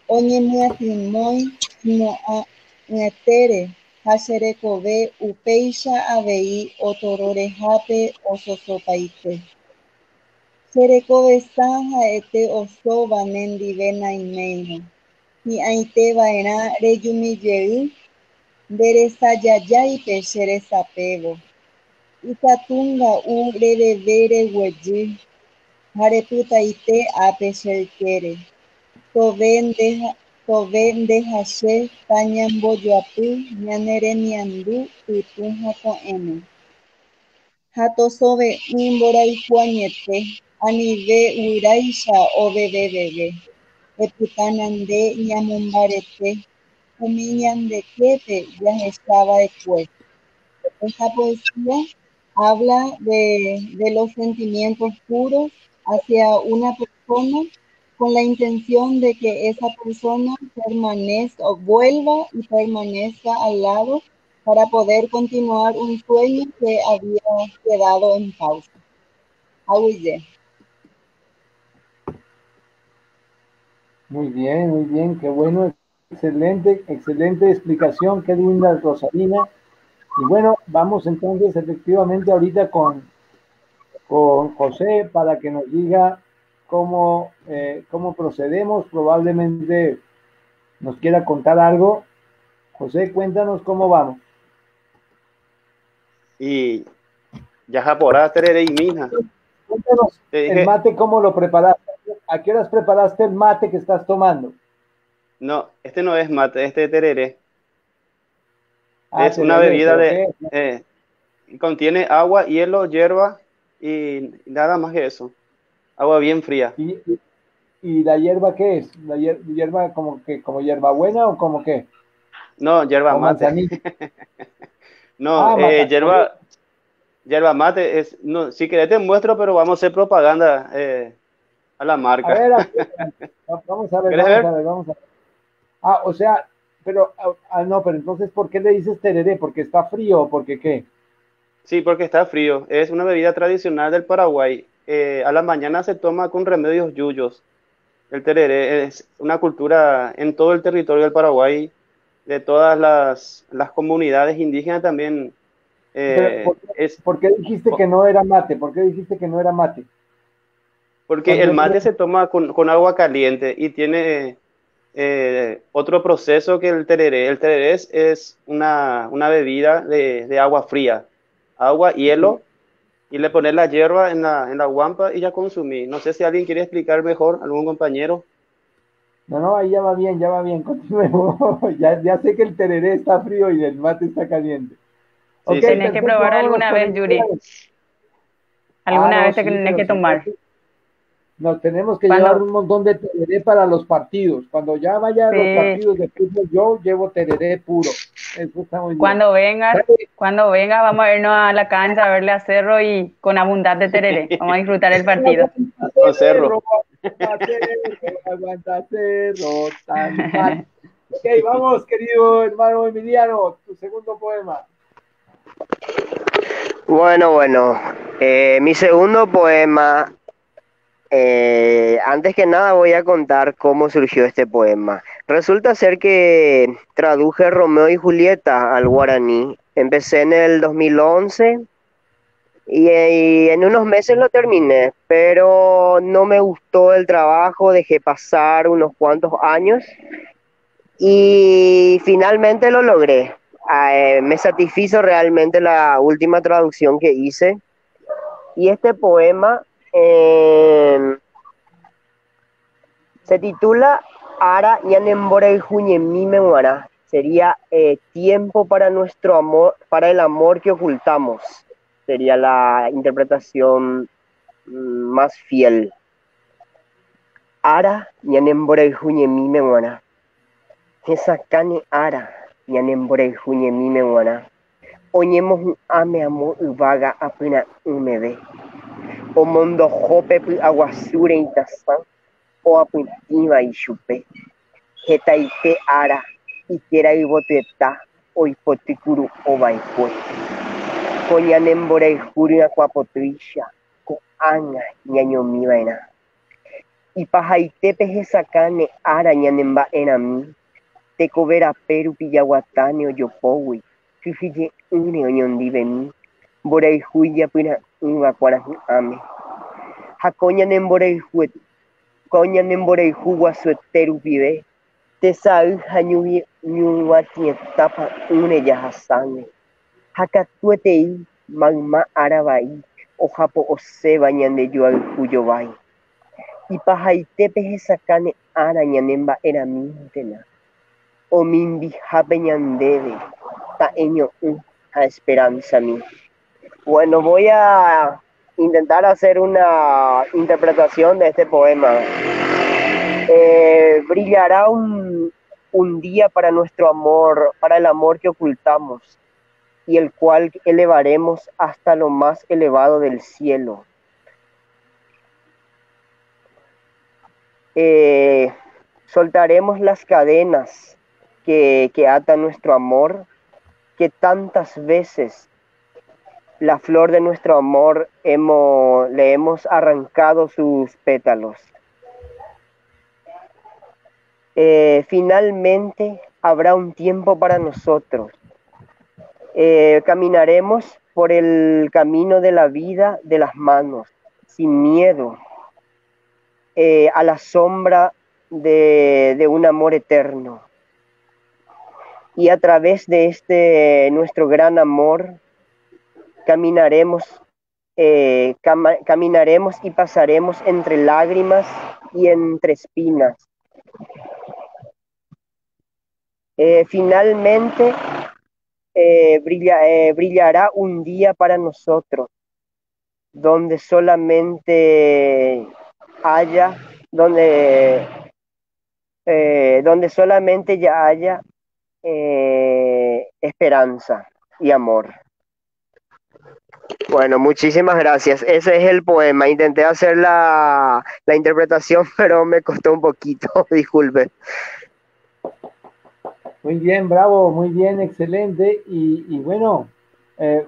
Speaker 4: oñemiatimoi mo'ãetere ha cherekove upéicha avei otororehápe ososopaite. Cherekovesa ha'ete osóva nendive naiméiha. Hi'ãiteva'erã rejumijey nderesajajáipe cheresapévo. Ikatunga'u reveve reguejy ha repytaite ápe cherkére. Tove ndehache tañambojoapy ñane remiandu pytũ ha ko'ẽme. Ha tosove'ỹ mboraikuaañete anive yvyráicha oveveveve. Epytãnande ñamombarete umi ñandeképe jahechava'ekue. Esta poesía habla de los sentimientos puros hacia una persona con la intención de que esa persona permanezca o vuelva y permanezca al lado para poder continuar un sueño que había quedado en pausa. Auye.
Speaker 1: Muy bien, qué bueno, excelente explicación, qué linda Rosalina. Y bueno, vamos entonces efectivamente ahorita con José para que nos diga cómo procedemos. Probablemente nos quiera contar algo. José, cuéntanos cómo vamos.
Speaker 5: Y Yajaporá, Terere y Mina.
Speaker 1: Cuéntanos el mate, ¿cómo lo preparaste? ¿A qué horas preparaste el mate que estás tomando?
Speaker 5: No, este no es mate, este es tereré. Es
Speaker 1: tereré,
Speaker 5: una bebida contiene agua, hielo, hierba y nada más que eso. Agua bien fría.
Speaker 1: ¿Y la hierba qué es? ¿La hierba como hierbabuena o como qué?
Speaker 5: No, hierba mate. No, hierba mate es, no, si querés te muestro, pero vamos a hacer propaganda a la marca.
Speaker 1: A ver, vamos a ver. Ah, o sea, pero no, pero entonces, ¿por qué le dices tereré? ¿Porque está frío o porque qué?
Speaker 5: Sí, porque está frío. Es una bebida tradicional del Paraguay. A la mañana se toma con remedios yuyos. El tereré es una cultura en todo el territorio del Paraguay, de todas las comunidades indígenas también.
Speaker 1: Pero,
Speaker 5: Es
Speaker 1: ¿por qué dijiste que no era mate? ¿Por qué dijiste que no era mate?
Speaker 5: porque
Speaker 1: Cuando
Speaker 5: el
Speaker 1: yo
Speaker 5: mate se toma con agua caliente y tiene otro proceso que el tereré. El tereré es una bebida de agua fría, agua, hielo, y le pones la hierba en la guampa y ya consumí. No sé si alguien quiere explicar mejor, algún compañero.
Speaker 1: No, no, ahí ya va bien, continuemos. Ya sé que el tereré está frío y el mate está caliente.
Speaker 5: Sí,
Speaker 1: Ok,
Speaker 5: sí.
Speaker 2: Tenés que
Speaker 1: perfecto,
Speaker 2: probar
Speaker 1: vámonos
Speaker 2: alguna
Speaker 1: con el
Speaker 2: vez, Yuri.
Speaker 1: mediano. Ah,
Speaker 2: Alguna
Speaker 1: no,
Speaker 2: vez te
Speaker 1: sí,
Speaker 2: tenés
Speaker 1: pero
Speaker 2: que
Speaker 1: si no,
Speaker 2: tomar.
Speaker 1: nos tenemos que llevar
Speaker 2: Cuando,
Speaker 1: un montón de tereré para los partidos. Cuando ya vaya a los
Speaker 2: sí,
Speaker 1: partidos de fútbol, yo llevo tereré puro. Eso está muy bien.
Speaker 2: cuando vengas,
Speaker 1: ¿Sabe?
Speaker 2: cuando vengas, vamos a irnos a la cancha a verle a Cerro y con abundante tereré. Vamos a disfrutar el partido.
Speaker 1: Aguanta
Speaker 5: Con cerro.
Speaker 1: cerro, aguanta cerro, aguanta cerro, tan, tan. Ok, vamos, querido hermano Emiliano, tu segundo poema.
Speaker 3: Bueno, mi segundo poema, antes que nada voy a contar cómo surgió este poema. Resulta ser que traduje Romeo y Julieta al guaraní. Empecé en el 2011 y en unos meses lo terminé, pero no me gustó el trabajo, dejé pasar unos cuantos años y finalmente lo logré. Me satisfizo realmente la última traducción que hice. Y este poema se titula Ara Ñanembore Juñemí Memoara. Sería tiempo para nuestro amor, para el amor que ocultamos. Sería la interpretación más fiel. Ara Ñanembore Juñemí Memoara. Hesakane Ara Ñanembore Juñemí Memoara. Oñemos un ame amor vaga apenas un bebé. O mondo jope aguasure itasan o apuntiva y chupe. Jetaite ara y quiera y boteta o hipoticuru o baipue. Coñanembora y juria cuapotrisha co anga ñañomi vaina. Y pajaitepe jesacane ara ñanemba en a mí. Te cobera peru pillaguatane o yopowi. Fifille une oñondive mí. Bora y juya pina iba cuaras ame. Jacoña nembore jugua sueteru vive. Tesai hanyuhi nyuwati etapa une yahasane. Hakatuetei magma arabai. Ojapo oseba ñande yual kuyovai. Y pajaitepe hesakane ara ñanemba eramintena. O mimbi jape ñandebe. Taeño a esperanza mi. Bueno, voy a intentar hacer una interpretación de este poema. Brillará un día para nuestro amor, para el amor que ocultamos, y el cual elevaremos hasta lo más elevado del cielo. Soltaremos las cadenas que atan nuestro amor, que tantas veces la flor de nuestro amor le hemos arrancado sus pétalos. Finalmente habrá un tiempo para nosotros. Caminaremos por el camino de la vida de las manos, sin miedo, a la sombra de un amor eterno. Y a través de este nuestro gran amor, caminaremos y pasaremos entre lágrimas y entre espinas. Finalmente brillará un día para nosotros, donde solamente haya, donde solamente ya haya esperanza y amor. Bueno, muchísimas gracias. Ese es el poema. Intenté hacer la interpretación, pero me costó un poquito. Disculpe.
Speaker 1: Muy bien, bravo, muy bien, excelente. Y bueno,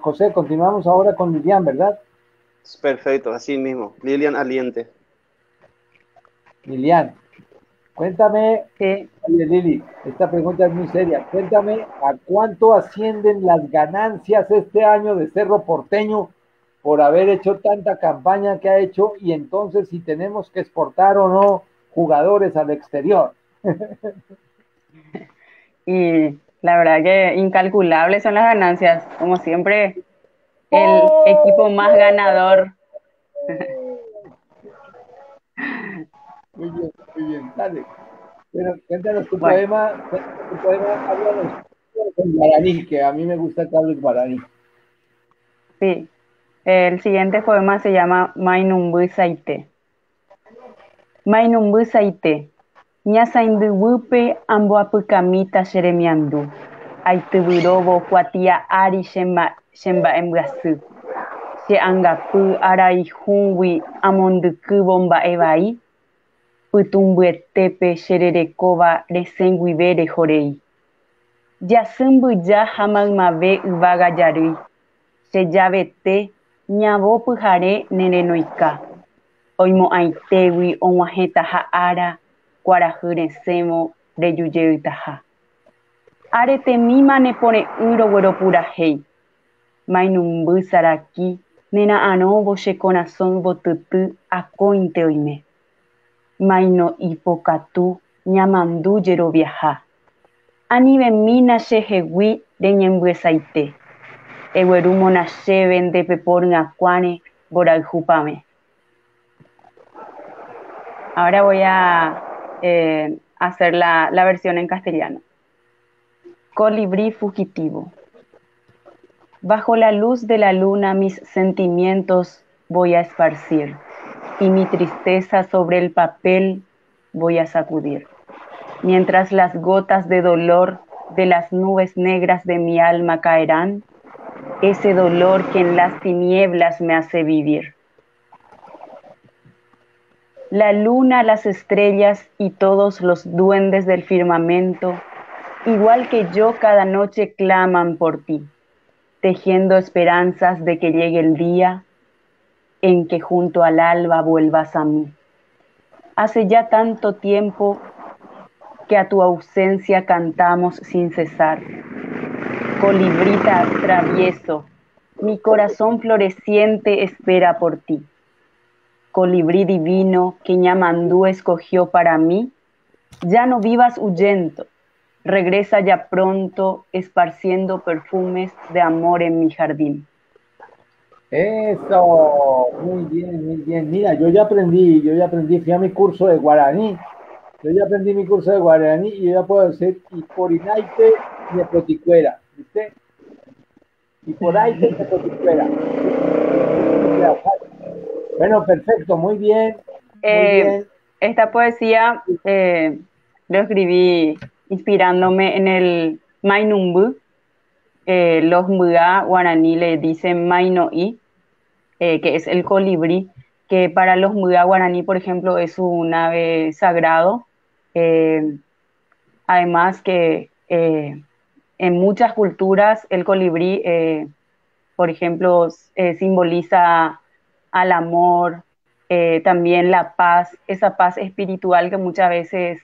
Speaker 1: José, continuamos ahora con Lilian, ¿verdad?
Speaker 5: Perfecto, así mismo. Lilian Aliente.
Speaker 1: Lilian, cuéntame,
Speaker 2: Sí.
Speaker 1: oye Lili, esta pregunta es muy seria. Cuéntame a cuánto ascienden las ganancias este año de Cerro Porteño por haber hecho tanta campaña que ha hecho y entonces si tenemos que exportar o no jugadores al exterior.
Speaker 2: Y la verdad que incalculables son las ganancias, como siempre, el equipo más ganador.
Speaker 1: Muy bien, dale. Pero
Speaker 2: Bueno,
Speaker 1: cuéntanos tu poema, háblanos en guaraní, que a mí me gusta que hables guaraní.
Speaker 2: sí, el siguiente poema se llama Mainumbu Saite. Mainumbu Saite, ñasaindy guýpe amboapykamíta che remiandu. Aityvyróvo kuatia ári chemba'embyasy. Che angapy araihũgui amondykývo mba'e vai. Pytumbyetépe chererekóva resẽ rehorei. Jasy mbyja ha maymave yvága jarýi. Chejavete ñavo pyhare nerenoika. Oimo'ãitégui og̃uahẽtaha ára kuarahy resẽvo rejujeýtaha. Aretemíma nepore'ỹ rogueropurahéi. Mainumby saraki nera'ãrõvo che corazón mbotyty akóinte oime. Maino'i pokatu ñamandu jeroviaha. Anivemína chehegui reñembyesaite. Eguerúmona chéve nde pepory'akuãre mborayhupame. Ahora voy a hacer la versión en castellano. Colibrí fugitivo. Bajo la luz de la luna mis sentimientos voy a esparcir y mi tristeza sobre el papel voy a sacudir. Mientras las gotas de dolor de las nubes negras de mi alma caerán, ese dolor que en las tinieblas me hace vivir. La luna, las estrellas y todos los duendes del firmamento, igual que yo cada noche claman por ti, tejiendo esperanzas de que llegue el día en que junto al alba vuelvas a mí. Hace ya tanto tiempo que a tu ausencia cantamos sin cesar. Colibrita travieso, mi corazón floreciente espera por ti. Colibrí divino que Ñamandú escogió para mí, ya no vivas huyendo, regresa ya pronto esparciendo perfumes de amor en mi jardín.
Speaker 1: Eso, muy bien, muy bien. Mira, fui a mi curso de guaraní. Yo ya aprendí mi curso de guaraní y yo ya puedo decir Iporinaite Nepoticuera, ¿viste? Iporaite Nepoticuera. Bueno, perfecto, muy bien, muy bien.
Speaker 2: Esta poesía lo escribí inspirándome en el Mainumbu. Los Muga guaraní le dicen Mainoí, que es el colibrí, que para los Muga guaraní, por ejemplo, es un ave sagrado. Además que en muchas culturas el colibrí, por ejemplo, simboliza al amor, también la paz, esa paz espiritual que muchas veces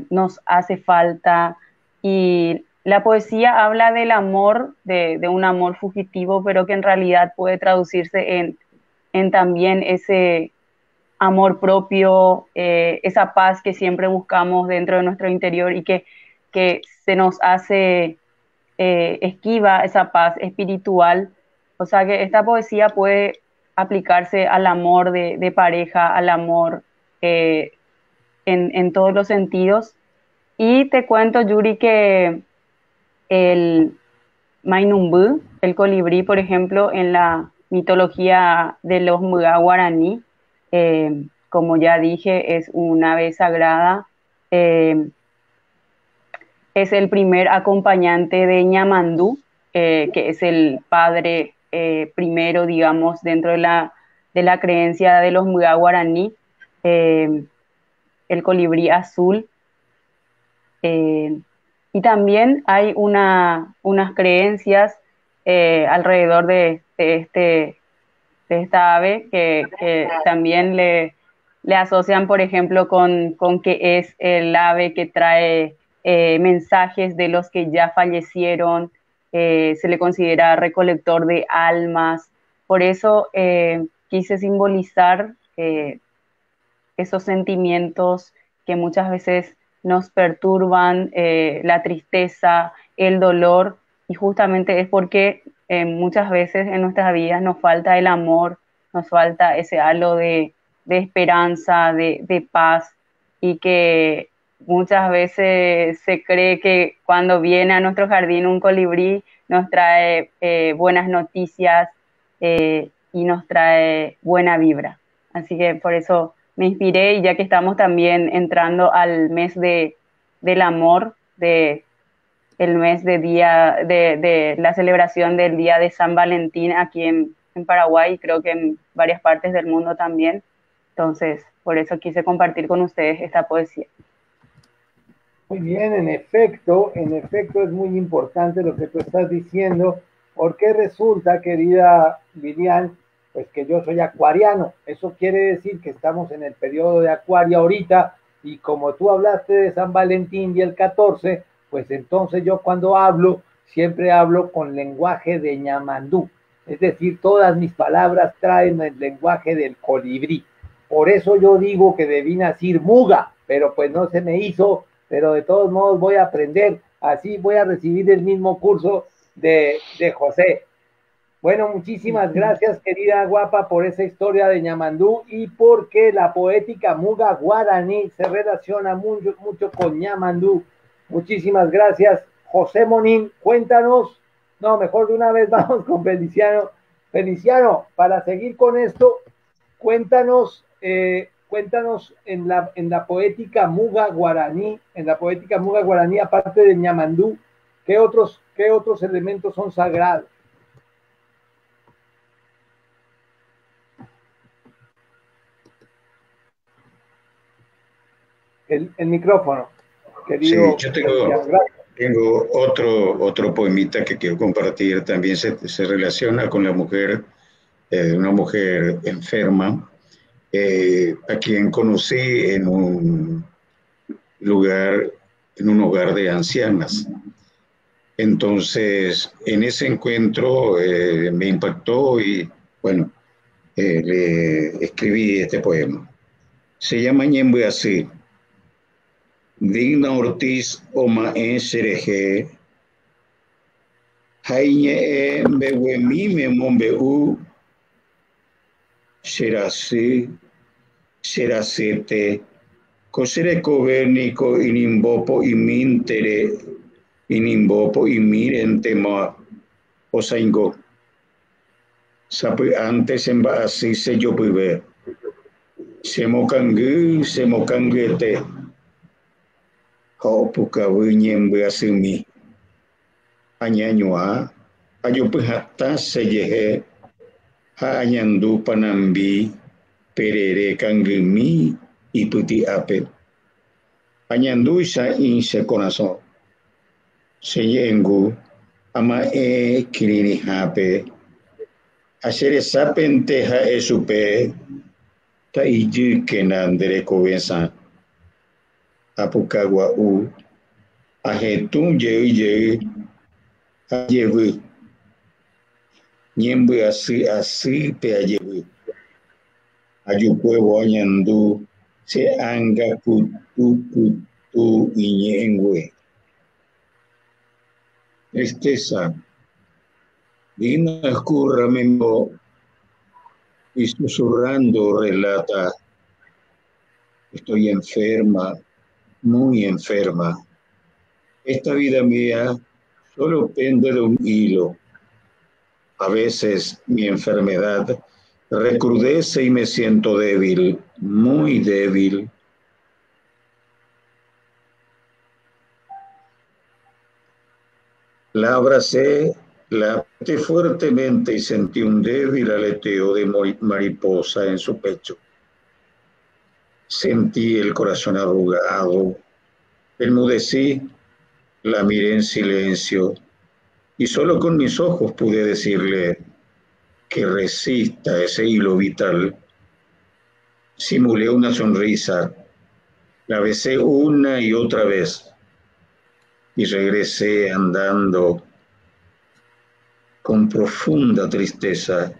Speaker 2: nos hace falta. Y la poesía habla del amor, de un amor fugitivo, pero que en realidad puede traducirse en también ese amor propio, esa paz que siempre buscamos dentro de nuestro interior y que se nos hace esquiva esa paz espiritual. O sea que esta poesía puede aplicarse al amor de pareja, al amor en todos los sentidos. Y te cuento, Yuri, que el Mainumbu, el colibrí, por ejemplo, en la mitología de los Muga guaraní, como ya dije, es un ave sagrada, es el primer acompañante de Ñamandú, que es el padre primero, digamos, dentro de la creencia de los Muga guaraní, el colibrí azul. Y también hay unas creencias alrededor de esta ave que también le asocian, por ejemplo, con que es el ave que trae mensajes de los que ya fallecieron, se le considera recolector de almas. Por eso quise simbolizar esos sentimientos que muchas veces nos perturban, la tristeza, el dolor, y justamente es porque muchas veces en nuestras vidas nos falta el amor, nos falta ese halo de esperanza, de paz, y que muchas veces se cree que cuando viene a nuestro jardín un colibrí nos trae buenas noticias y nos trae buena vibra. Así que por eso me inspiré, y ya que estamos también entrando al mes del amor, el mes de la celebración del Día de San Valentín aquí en Paraguay, y creo que en varias partes del mundo también. Entonces, por eso quise compartir con ustedes esta poesía.
Speaker 1: Muy bien, en efecto es muy importante lo que tú estás diciendo, porque resulta, querida Lilian, pues que yo soy acuariano. Eso quiere decir que estamos en el periodo de Acuario ahorita, y como tú hablaste de San Valentín y el 14, pues entonces yo cuando hablo, siempre hablo con lenguaje de ñamandú. Es decir, todas mis palabras traen el lenguaje del colibrí. Por eso yo digo que debí nacer muga, pero pues no se me hizo, pero de todos modos voy a aprender, así voy a recibir el mismo curso de José. Bueno, muchísimas gracias, querida guapa, por esa historia de ñamandú, y porque la poética muga guaraní se relaciona mucho, mucho con ñamandú. Muchísimas gracias, José Monín. Cuéntanos, no, mejor de una vez vamos con Feliciano. Feliciano, para seguir con esto, cuéntanos en la poética muga guaraní, aparte de ñamandú, ¿qué otros elementos son sagrados? El micrófono, querido.
Speaker 6: Sí, yo tengo otro poemita que quiero compartir. También se relaciona con la mujer, una mujer enferma, a quien conocí en un hogar de ancianas. Entonces, en ese encuentro me impactó y, bueno, le escribí este poema. Se llama Ñembe así. Digna Ortiz Oma en Sereje, Jaime Bewemi Memombeu, Serasi, Serasete, Cosere Covernico Inimbopo y Mintere, Inimbopo y Mirentema, Osaingo. Sapi antes en Baasi se yo pibe, se mocanguete. Puka Ñembe asumi añañoa ayopihata seyeje ha añandu panambi perere kangimi iputi ape añandu isa inse corazón seyengu ama kirini hape asere sapente ha esupe ta iju kenandere kovensan Apukagua u ajetun ye ayewe Ñembe así pe ayewe ayupuevo añandu se anga kutu iñengwe tristeza vino escurra membo y susurrando relata estoy enferma, muy enferma. Esta vida mía solo pende de un hilo. A veces mi enfermedad recrudece y me siento débil, muy débil. La abracé, la apreté fuertemente y sentí un débil aleteo de mariposa en su pecho. Sentí el corazón arrugado, enmudecí, la miré en silencio y solo con mis ojos pude decirle que resista ese hilo vital. Simulé una sonrisa, la besé una y otra vez y regresé andando con profunda tristeza.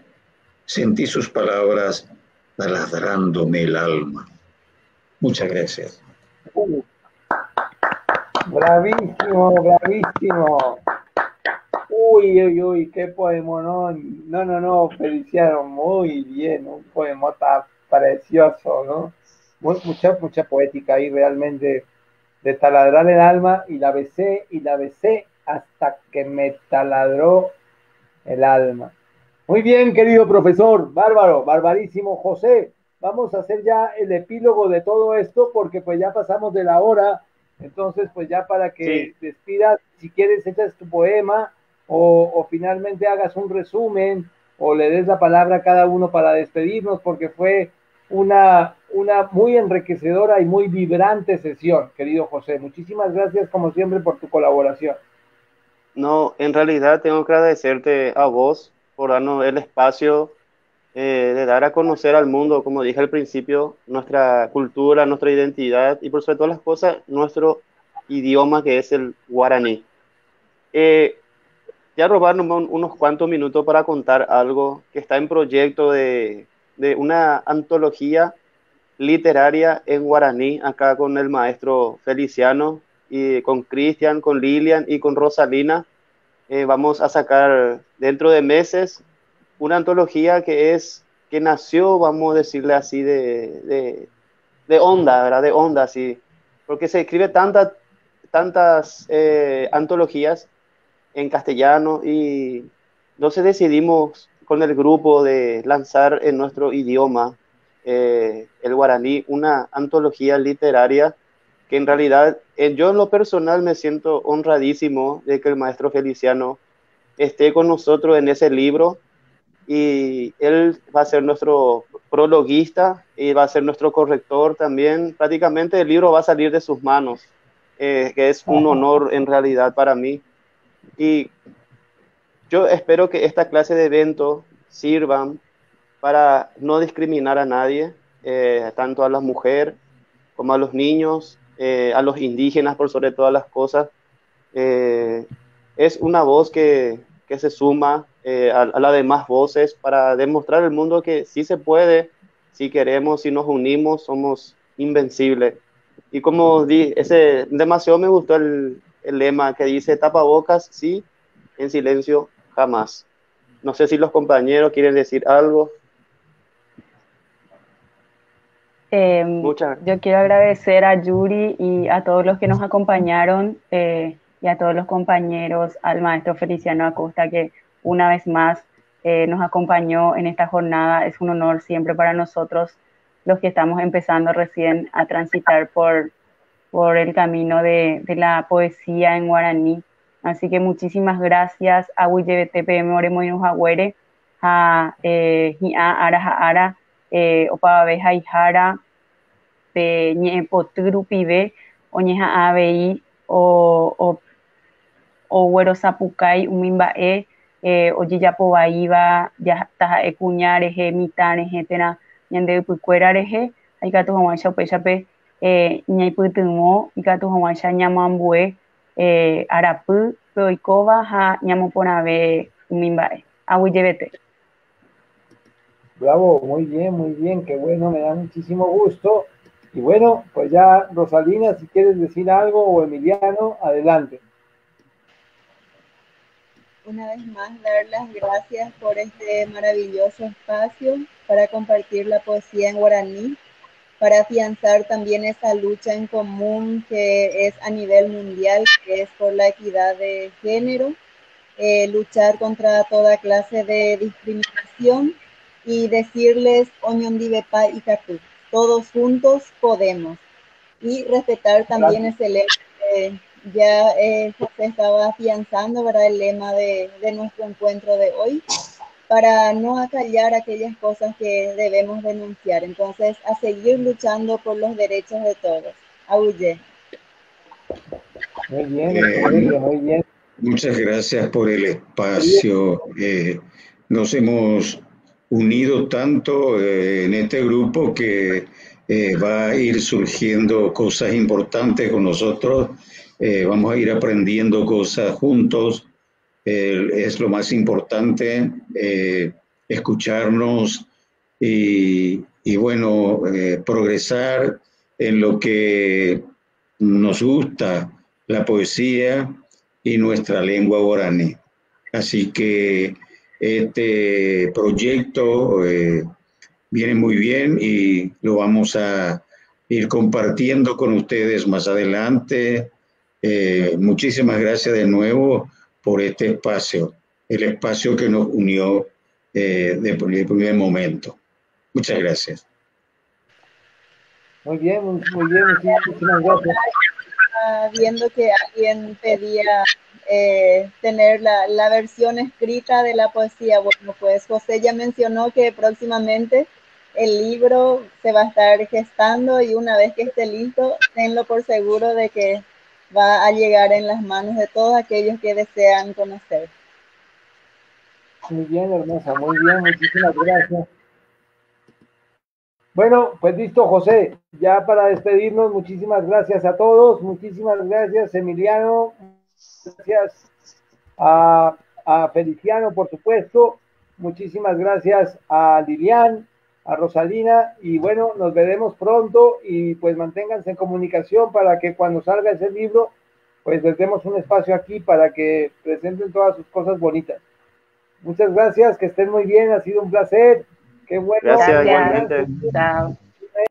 Speaker 6: Sentí sus palabras taladrándome el alma. Muchas gracias.
Speaker 1: Bravísimo, bravísimo. Uy, uy, uy, qué poema, no, Feliciano, muy bien, un poema precioso, ¿no? Mucha poética ahí realmente, de taladrar el alma, y la besé hasta que me taladró el alma. Muy bien, querido profesor, bárbaro, barbarísimo, José. Vamos a hacer ya el epílogo de todo esto porque pues ya pasamos de la hora, entonces pues ya para que
Speaker 5: Sí.
Speaker 1: despidas, si quieres echas tu poema o finalmente hagas un resumen o le des la palabra a cada uno para despedirnos porque fue una muy enriquecedora y muy vibrante sesión, querido José. Muchísimas gracias como siempre por tu colaboración.
Speaker 5: No, en realidad tengo que agradecerte a vos por darnos el espacio de dar a conocer al mundo, como dije al principio, nuestra cultura, nuestra identidad y por sobre todas las cosas, nuestro idioma que es el guaraní. Eh, ya robarnos unos cuantos minutos para contar algo que está en proyecto de una antología literaria en guaraní, acá con el maestro Feliciano, y con Cristian, con Lilian y con Rosalina. Vamos a sacar dentro de meses una antología que nació, vamos a decirle así, de onda, ¿verdad? De onda, así, porque se escribe tantas antologías en castellano y entonces decidimos con el grupo de lanzar en nuestro idioma, el guaraní, una antología literaria que en realidad yo en lo personal me siento honradísimo de que el maestro Feliciano esté con nosotros en ese libro y él va a ser nuestro prologuista y va a ser nuestro corrector también. Prácticamente el libro va a salir de sus manos, que es un honor en realidad para mí. Y yo espero que esta clase de eventos sirvan para no discriminar a nadie, tanto a las mujeres como a los niños, a los indígenas por sobre todas las cosas. Eh, es una voz que se suma a las demás voces para demostrar al mundo que sí se puede, si queremos, si nos unimos, somos invencibles. Y como demasiado me gustó el lema que dice tapabocas, sí, en silencio, jamás. No sé si los compañeros quieren decir algo. Muchas
Speaker 2: Yo quiero agradecer a Yuri y a todos los que nos acompañaron y a todos los compañeros, al maestro Feliciano Acosta que una vez más nos acompañó en esta jornada. Es un honor siempre para nosotros los que estamos empezando recién a transitar por el camino de la poesía en guaraní. Así que muchísimas gracias a WIYBTPM Oremoinus Agüere, a Ara, Opabeja y Jara, pe ñe'ẽ poty rupive oñeha'ã avei oguerosapukái umi mba'e ojejapovaíva taha'e kuña rehe mitã rehe térã ñande ypykuéra rehe ha ikatu hag̃uáicha upéichape ñaipytyvõ ikatu hag̃uáicha ñamoambue arapy pe oikóva ha ñamoporãve umi mba'e. Aguyjevete.
Speaker 1: Bravo, muy bien, qué bueno, me da muchísimo gusto. Y bueno, pues ya, Rosalina, si quieres decir algo, o Emiliano, adelante.
Speaker 4: Una vez más, dar las gracias por este maravilloso espacio para compartir la poesía en guaraní, para afianzar también esa lucha en común que es a nivel mundial, que es por la equidad de género, luchar contra toda clase de discriminación y decirles Oñondivepa y Catú, todos juntos podemos, y respetar también ese lema que ya José estaba afianzando, ¿verdad? El lema de nuestro encuentro de hoy, para no acallar aquellas cosas que debemos denunciar. Entonces, a seguir luchando por los derechos de todos. Aulle.
Speaker 1: Muy bien, excelente, muy bien.
Speaker 6: Muchas gracias por el espacio. Nos hemos unido tanto en este grupo que va a ir surgiendo cosas importantes con nosotros. Vamos a ir aprendiendo cosas juntos. Es lo más importante, escucharnos y bueno, progresar en lo que nos gusta, la poesía y nuestra lengua guaraní. Así que este proyecto viene muy bien y lo vamos a ir compartiendo con ustedes más adelante. Muchísimas gracias de nuevo por este espacio, el espacio que nos unió de primer momento. Muchas gracias.
Speaker 1: Muy bien, muchísimas gracias.
Speaker 4: Viendo que alguien pedía tener la versión escrita de la poesía, bueno, pues José ya mencionó que próximamente el libro se va a estar gestando y una vez que esté listo, tenlo por seguro de que va a llegar en las manos de todos aquellos que desean conocer.
Speaker 1: Muy bien, hermosa, muy bien, muchísimas gracias. Bueno, pues listo, José, ya para despedirnos, muchísimas gracias a todos, muchísimas gracias, Emiliano, gracias a Feliciano, por supuesto, muchísimas gracias a Lilian, a Rosalina, y bueno, nos veremos pronto y pues manténganse en comunicación para que cuando salga ese libro, pues les demos un espacio aquí para que presenten todas sus cosas bonitas. Muchas gracias, que estén muy bien, ha sido un placer. Qué bueno.
Speaker 5: Gracias,
Speaker 2: Gracias.
Speaker 5: igualmente.
Speaker 2: Chao.